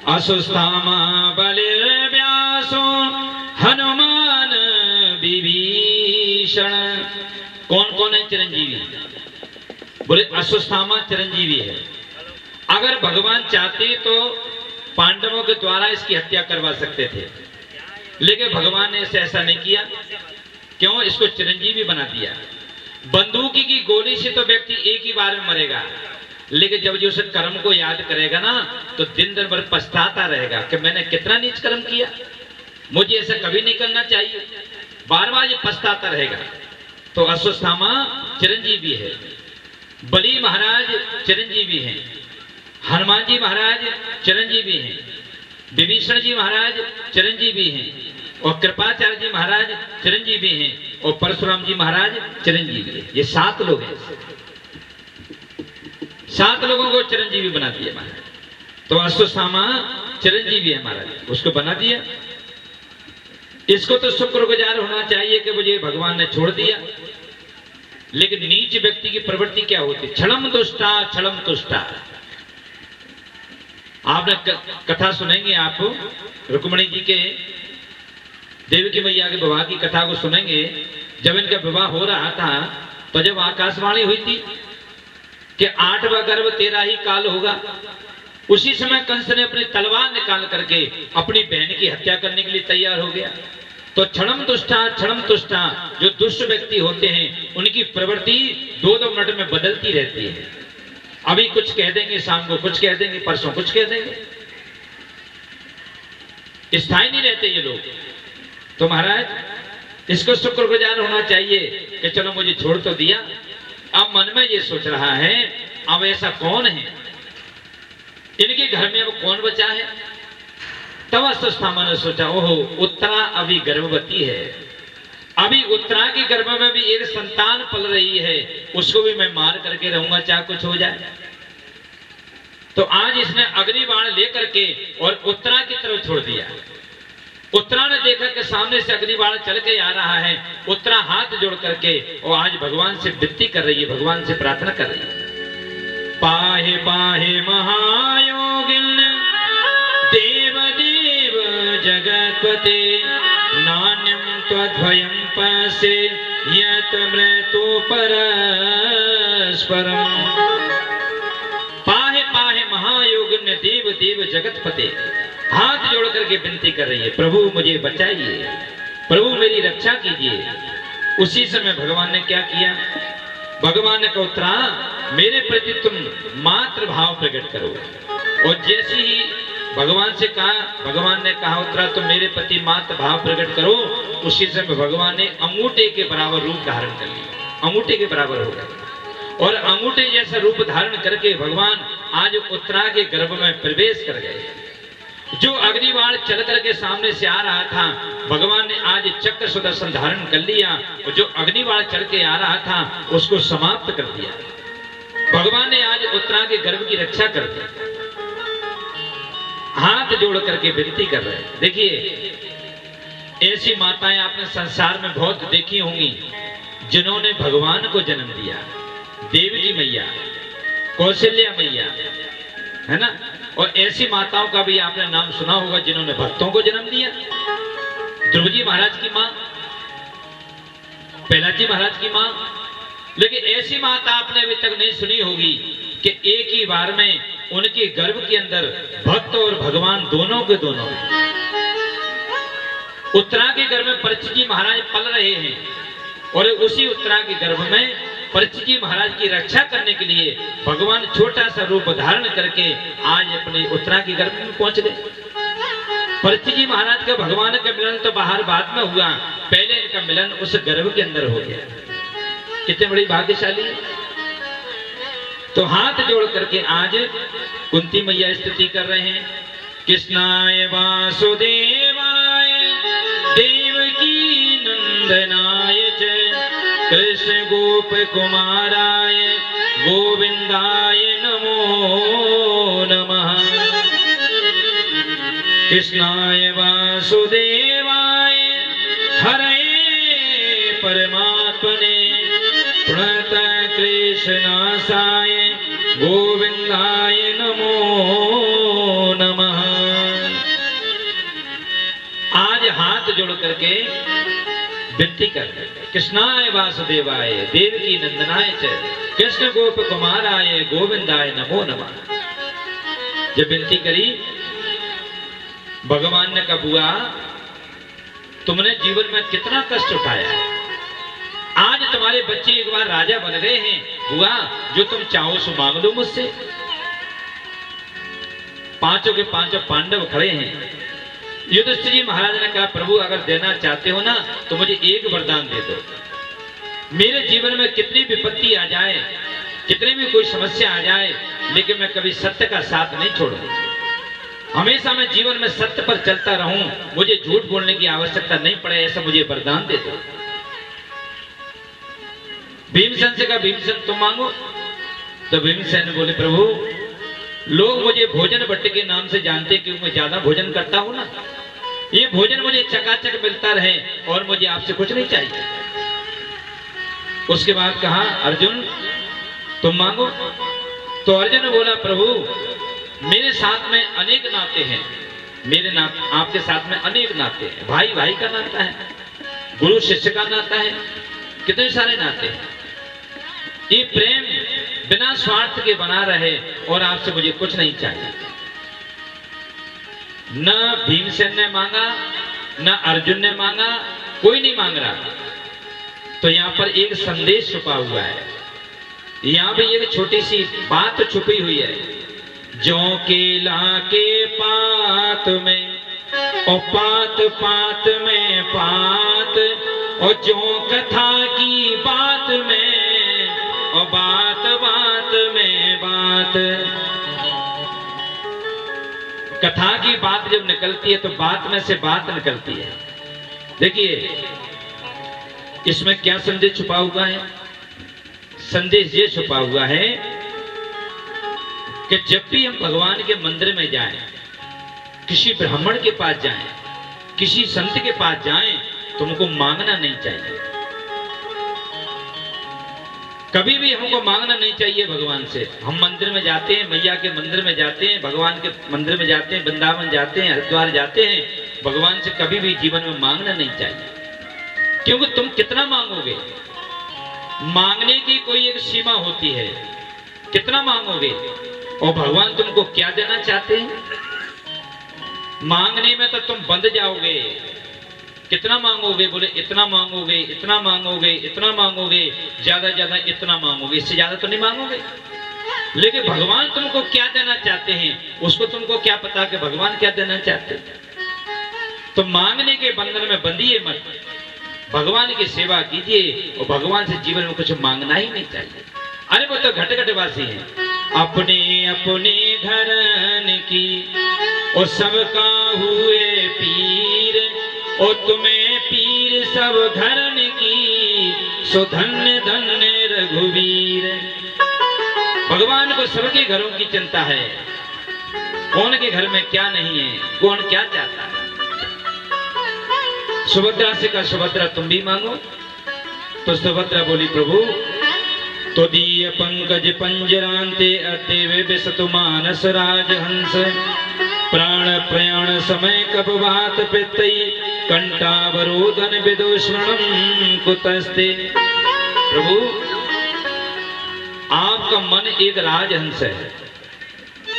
अश्वत्थामा बलिर्व्यासो हनुमान विभीषण। कौन कौन है चिरंजीवी? बोले अश्वत्थामा चिरंजीवी है। अगर भगवान चाहते तो पांडवों के द्वारा इसकी हत्या करवा सकते थे, लेकिन भगवान ने ऐसा नहीं किया। क्यों? इसको चिरंजीवी बना दिया। बंदूक की गोली से तो व्यक्ति एक ही बार में मरेगा, लेकिन जब जो उस कर्म को याद करेगा ना, तो दिन भर पछताता रहेगा कि मैंने कितना नीच कर्म किया, मुझे ऐसा कभी नहीं करना चाहिए, बार बार ये पछताता रहेगा। तो अश्वत्थामा चिरंजीवी है, बलि महाराज चिरंजीवी हैं, हनुमान जी महाराज चिरंजीवी हैं, विभीषण जी महाराज चिरंजीवी हैं, और कृपाचार्य जी महाराज चिरंजीवी हैं, और परशुराम जी महाराज चिरंजीवी हैं। ये 7 लोग हैं, 7 लोगों को चिरंजीवी बना दिया महाराज। तो अश्वत्थामा चिरंजीवी है महाराज, उसको बना दिया। इसको तो शुक्रगुजार होना चाहिए कि मुझे भगवान ने छोड़ दिया। लेकिन नीच व्यक्ति की प्रवृत्ति क्या होती? छलम तुष्टा, छलम तुष्टा। आपने कथा सुनेंगे, आप रुक्मिणी जी के देवकी मैया के विवाह की कथा को सुनेंगे। जब इनका विवाह हो रहा था तो जब आकाशवाणी हुई थी कि 8वां गर्भ तेरा ही काल होगा, उसी समय कंस ने अपनी तलवार निकाल करके अपनी बहन की हत्या करने के लिए तैयार हो गया। तो क्षणम तुष्टा जो दुष्ट व्यक्ति होते हैं उनकी प्रवृत्ति 2-2 मिनट में बदलती रहती है। अभी कुछ कह देंगे, शाम को कुछ कह देंगे, परसों कुछ कह देंगे, स्थायी नहीं रहते ये लोग। तो महाराज इसको शुक्रगुजार होना चाहिए कि चलो मुझे छोड़ तो दिया। अब मन में ये सोच रहा है अब ऐसा कौन है, इनके घर में अब कौन बचा है। तब अस्वस्थामा ने सोचा, ओहो उत्तरा अभी गर्भवती है, अभी उत्तरा के गर्भ में भी एक संतान पल रही है, उसको भी मैं मार करके रहूंगा चाहे कुछ हो जाए। तो आज इसने अग्नि बाण लेकर के और उत्तरा की तरफ छोड़ दिया। उत्तरा ने देखा कि सामने से अग्नि बाण चल के आ रहा है। उत्तरा हाथ जोड़ करके और आज भगवान से विनती कर रही है, भगवान से प्रार्थना कर रही है, पाहे पाहे महायोगिन देव देव जगत्पते नान्यं त्वद्भयं पश्ये यत् मृतो परस्परम्। पाहे पाहे महायोगिन देव देव जगत्पते, हाथ जोड़ करके विनती कर रही है, प्रभु मुझे बचाइए, प्रभु मेरी रक्षा कीजिए। उसी समय भगवान ने क्या किया, भगवान ने कहा उत्तरा मेरे प्रति तुम मात्र भाव प्रकट करो। और जैसे ही भगवान से कहा, भगवान ने कहा उत्तरा तुम मेरे प्रति मात्र भाव प्रकट करो, उसी समय भगवान ने अंगूठे के बराबर रूप धारण कर लिया, अंगूठे के बराबर हो गया। और अंगूठे जैसा रूप धारण करके भगवान आज उत्तरा के गर्भ में प्रवेश कर गए। जो अग्निबाण चल करके सामने से आ रहा था, भगवान ने आज चक्र सुदर्शन धारण कर लिया और जो अग्निबाण चल के आ रहा था उसको समाप्त कर दिया। भगवान ने आज उत्तरा के गर्भ की रक्षा कर दी। हाथ जोड़ करके विनती कर रहे हैं। देखिए ऐसी माताएं आपने संसार में बहुत देखी होंगी जिन्होंने भगवान को जन्म दिया। देवी मैया, कौशल्या मैया, है ना। और ऐसी माताओं का भी आपने नाम सुना होगा जिन्होंने भक्तों को जन्म दिया। ध्रुव जी महाराज की मां, प्रहलाद जी महाराज की मां। लेकिन ऐसी माता आपने अभी तक नहीं सुनी होगी कि एक ही बार में उनके गर्भ के अंदर भक्त और भगवान दोनों के दोनों। उत्तरा के गर्भ में परीक्षित जी महाराज पल रहे हैं और उसी उत्तरा के गर्भ में परीक्षित जी महाराज की रक्षा करने के लिए भगवान छोटा सा रूप धारण करके आज अपने उत्तरा के गर्भ में पहुंच गए। परीक्षित जी महाराज का भगवान का मिलन तो बाहर बाद में हुआ, पहले इनका मिलन उस गर्भ के अंदर हो गया। कितने बड़ी भाग्यशाली। तो हाथ जोड़ करके आज कुंती मैया स्तुति कर रहे हैं, कृष्णाय वासुदेवाय देवकी नंदनाय च कृष्ण गोप कुमाराय गोविंदाय नमो नमः। कृष्णाय वासुदेवाय हरे परमात्मने प्रणत कृष्णासाय गोविंदाय नमो नमः। आज हाथ जोड़ करके विनती कर, कृष्णाय वासुदेवाय देवकी नंदनाय च कृष्ण गोप कुमाराय गोविंदाय नमो नमः। जब विनती करी भगवान ने कहा बुआ तुमने जीवन में कितना कष्ट उठाया है, आज तुम्हारे बच्चे एक बार राजा बन गए हैं, बुआ जो तुम चाहो सो मांग लो मुझसे। पांचों के पांचों पांडव खड़े हैं। युधिष्ठिर जी महाराज ने कहा प्रभु अगर देना चाहते हो ना तो मुझे एक वरदान दे दो। मेरे जीवन में कितनी विपत्ति आ जाए, कितनी भी कोई समस्या आ जाए, लेकिन मैं कभी सत्य का साथ नहीं छोड़ूंगा। हमेशा मैं जीवन में सत्य पर चलता रहूं, मुझे झूठ बोलने की आवश्यकता नहीं पड़े, ऐसा मुझे वरदान दे दो। भीमसेन से कहा भीमसेन तुम मांगो। तो भीमसेन बोले प्रभु लोग मुझे भोजन भट्ट के नाम से जानते क्योंकि मैं ज्यादा भोजन करता हूं ना, ये भोजन मुझे चकाचक मिलता रहे और मुझे आपसे कुछ नहीं चाहिए। उसके बाद कहा अर्जुन तुम मांगो। तो अर्जुन ने बोला प्रभु मेरे साथ में अनेक नाते हैं, मेरे नाते आपके साथ में अनेक नाते हैं, भाई भाई का नाता है, गुरु शिष्य का नाता है, कितने सारे नाते हैं। ये प्रेम बिना स्वार्थ के बना रहे और आपसे मुझे कुछ नहीं चाहिए। न भीमसेन ने मांगा, न अर्जुन ने मांगा, कोई नहीं मांग रहा। तो यहाँ पर एक संदेश छुपा हुआ है। यहाँ पे एक छोटी सी बात छुपी हुई है। जो केला के पात में और पात पात में पात, और जो कथा की बात में और बात बात में बात। कथा की बात जब निकलती है तो बात में से बात निकलती है। देखिए इसमें क्या संदेश छुपा हुआ है। संदेश ये छुपा हुआ है कि जब भी हम भगवान के मंदिर में जाएं, किसी ब्राह्मण के पास जाएं, किसी संत के पास जाएं, तुमको मांगना नहीं चाहिए। कभी भी हमको मांगना नहीं चाहिए भगवान से। हम मंदिर में जाते हैं, मैया के मंदिर में जाते हैं, भगवान के मंदिर में जाते हैं, वृंदावन जाते हैं, हरिद्वार जाते हैं, भगवान से कभी भी जीवन में मांगना नहीं चाहिए। क्योंकि तुम कितना मांगोगे, मांगने की कोई एक सीमा होती है। कितना मांगोगे और भगवान तुमको क्या देना चाहते हैं। मांगने में तो तुम बंध जाओगे। कितना मांगोगे, बोले इतना मांगोगे, इतना मांगोगे, इतना मांगोगे, ज्यादा ज्यादा इतना मांगोगे, इससे ज्यादा तो नहीं मांगोगे। लेकिन भगवान तुमको क्या देना चाहते हैं उसको तुमको क्या पता कि भगवान क्या देना चाहते हैं। तो मांगने के बंधन में बंधिए मत, भगवान की सेवा कीजिए और भगवान से जीवन में कुछ मांगना ही नहीं चाहिए। अरे वो तो घट घटवासी हैं। अपने अपने घरन की और सबका हुए पीर, और तुम्हें पीर सब घरन की, सो धन्य धन्य रघुवीर। भगवान को सबके घरों की चिंता है। कौन के घर में क्या नहीं है, कौन क्या चाहता है। सुभद्रा से कहा सुभद्रा तुम भी मांगो। तो सुभद्रा बोली प्रभु त्वदीय पंकज पंजरांते अतेवे विसतु मानस राजहंस, प्राण प्रयाण समय कपवात पित्तई, कंठावरोधन विदुषणम कुतस्ते। प्रभु आपका मन एक राजहंस है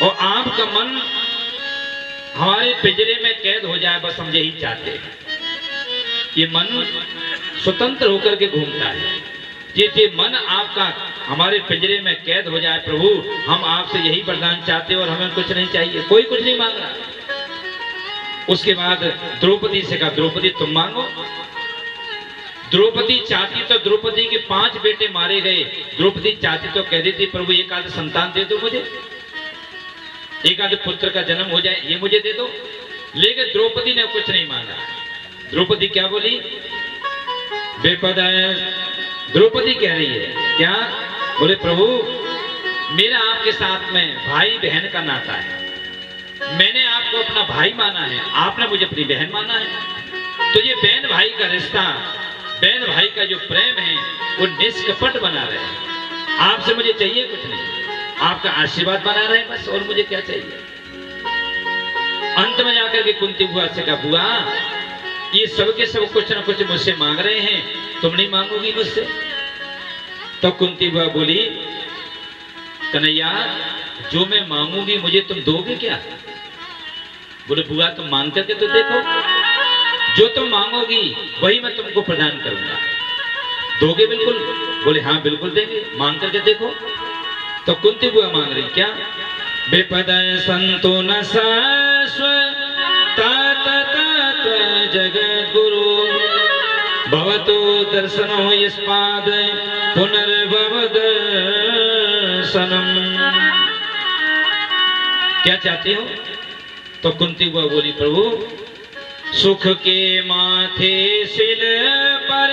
और आपका मन हमारे पिंजरे में कैद हो जाए, बस हम यही चाहते हैं। ये मन स्वतंत्र होकर के घूमता है। ये मन आपका हमारे पिंजरे में कैद हो जाए प्रभु, हम आपसे यही वरदान चाहते हैं और हमें कुछ नहीं चाहिए। कोई कुछ नहीं मांग रहा। उसके बाद द्रौपदी से कहा द्रौपदी तुम मांगो। द्रौपदी चाहती तो द्रौपदी के 5 बेटे मारे गए। द्रौपदी चाहती तो कह देती प्रभु एक आध संतान दे दो मुझे, एक आध पुत्र का जन्म हो जाए, ये मुझे दे दो। लेकिन द्रौपदी ने कुछ नहीं मांगा। द्रौपदी क्या बोली, बेपद द्रौपदी कह रही है क्या, बोले प्रभु मेरा आपके साथ में भाई बहन का नाता है। मैंने आपको अपना भाई माना है, आपने मुझे अपनी बहन माना है। तो ये बहन भाई का रिश्ता, बहन भाई का जो प्रेम है वो निष्कपट बना रहे। आपसे मुझे चाहिए कुछ नहीं, आपका आशीर्वाद बना रहे बस, और मुझे क्या चाहिए। अंत में जाकर के कुंती बुआ से कहा बुआ ये सब के सब कुछ न कुछ मुझसे मांग रहे हैं, तुम नहीं मांगोगी मुझसे। तो कुंती बुआ बोली कन्हैया जो मैं मांगूंगी मुझे तुम दोगे क्या। बोले बुआ तुम मांग करके तो देखो, जो तुम मांगोगी वही मैं तुमको प्रदान करूंगा। दोगे बिल्कुल। बोले हाँ बिल्कुल देंगे, मांग करके देखो। तो कुंती बुआ मांग रही क्या, बेपद संतो न जगत गुरु भवतो दर्शनो यस्पाद पुनर्भव दर्शनम। क्या चाहती हो। तो कुंती बुआ बोली प्रभु सुख के माथे सिल पर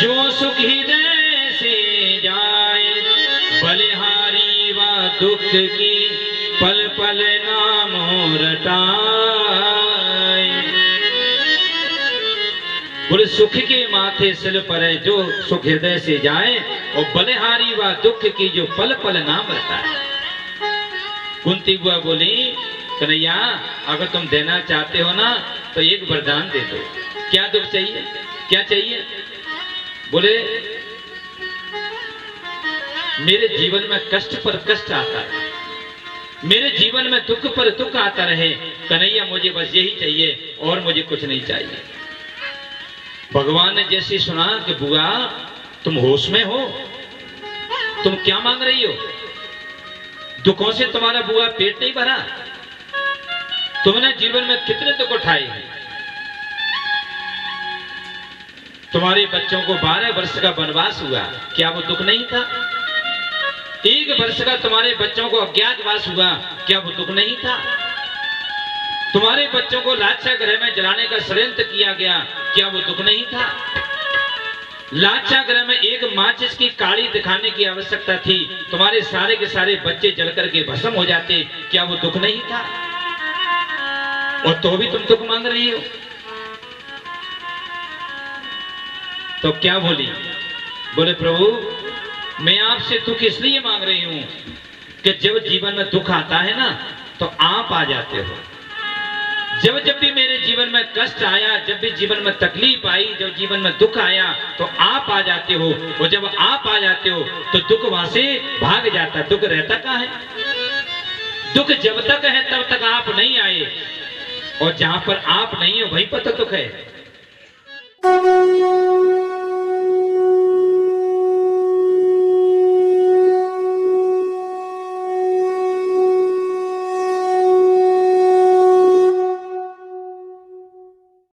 जो सुख हृदय से जाए, बलिहारी व दुख की पल पल नाम रटाए। बोले सुख के माथे सिल पर है जो सुख हृदय से जाए, और बलिहारी व दुख की जो पल पल नाम रटाए। कुंती बुआ बोली कन्हैया अगर तुम देना चाहते हो ना तो एक वरदान दे दो। क्या दुख चाहिए, क्या चाहिए। बोले मेरे जीवन में कष्ट पर कष्ट आता है, मेरे जीवन में दुख पर दुख आता रहे। कन्हैया मुझे बस यही चाहिए और मुझे कुछ नहीं चाहिए। भगवान ने जैसे सुना कि बुआ तुम होश में हो, तुम क्या मांग रही हो? दुखों से तुम्हारा बुआ पेट नहीं भरा? तुमने जीवन में कितने दुख उठाए हैं? तुम्हारे बच्चों को 12 वर्ष का वनवास हुआ, क्या वो दुख नहीं था? 1 वर्ष का तुम्हारे बच्चों को अज्ञातवास हुआ, क्या वो दुख नहीं था? तुम्हारे बच्चों को लाचा गृह में जलाने का षड्यंत्र किया गया, क्या वो दुख नहीं था? लाचा गृह में एक माचिस की काड़ी दिखाने की आवश्यकता थी, तुम्हारे सारे के सारे बच्चे जल करके भस्म हो जाते, क्या वो दुख नहीं था? और तो भी तुम दुख मांग रही हो। तो क्या बोली? बोले प्रभु मैं आपसे दुख इसलिए मांग रही हूं कि जब जीवन में दुख आता है ना तो आप आ जाते हो। जब जब भी मेरे जीवन में कष्ट आया, जब भी जीवन में तकलीफ आई, जब जीवन में दुख आया तो आप आ जाते हो। और जब आप आ जाते हो तो दुख वहां से भाग जाता। दुख रहता कहाँ है? दुख जब तक है तब तक आप नहीं आए, और जहां पर आप नहीं हो वहीं पर तो दुख है।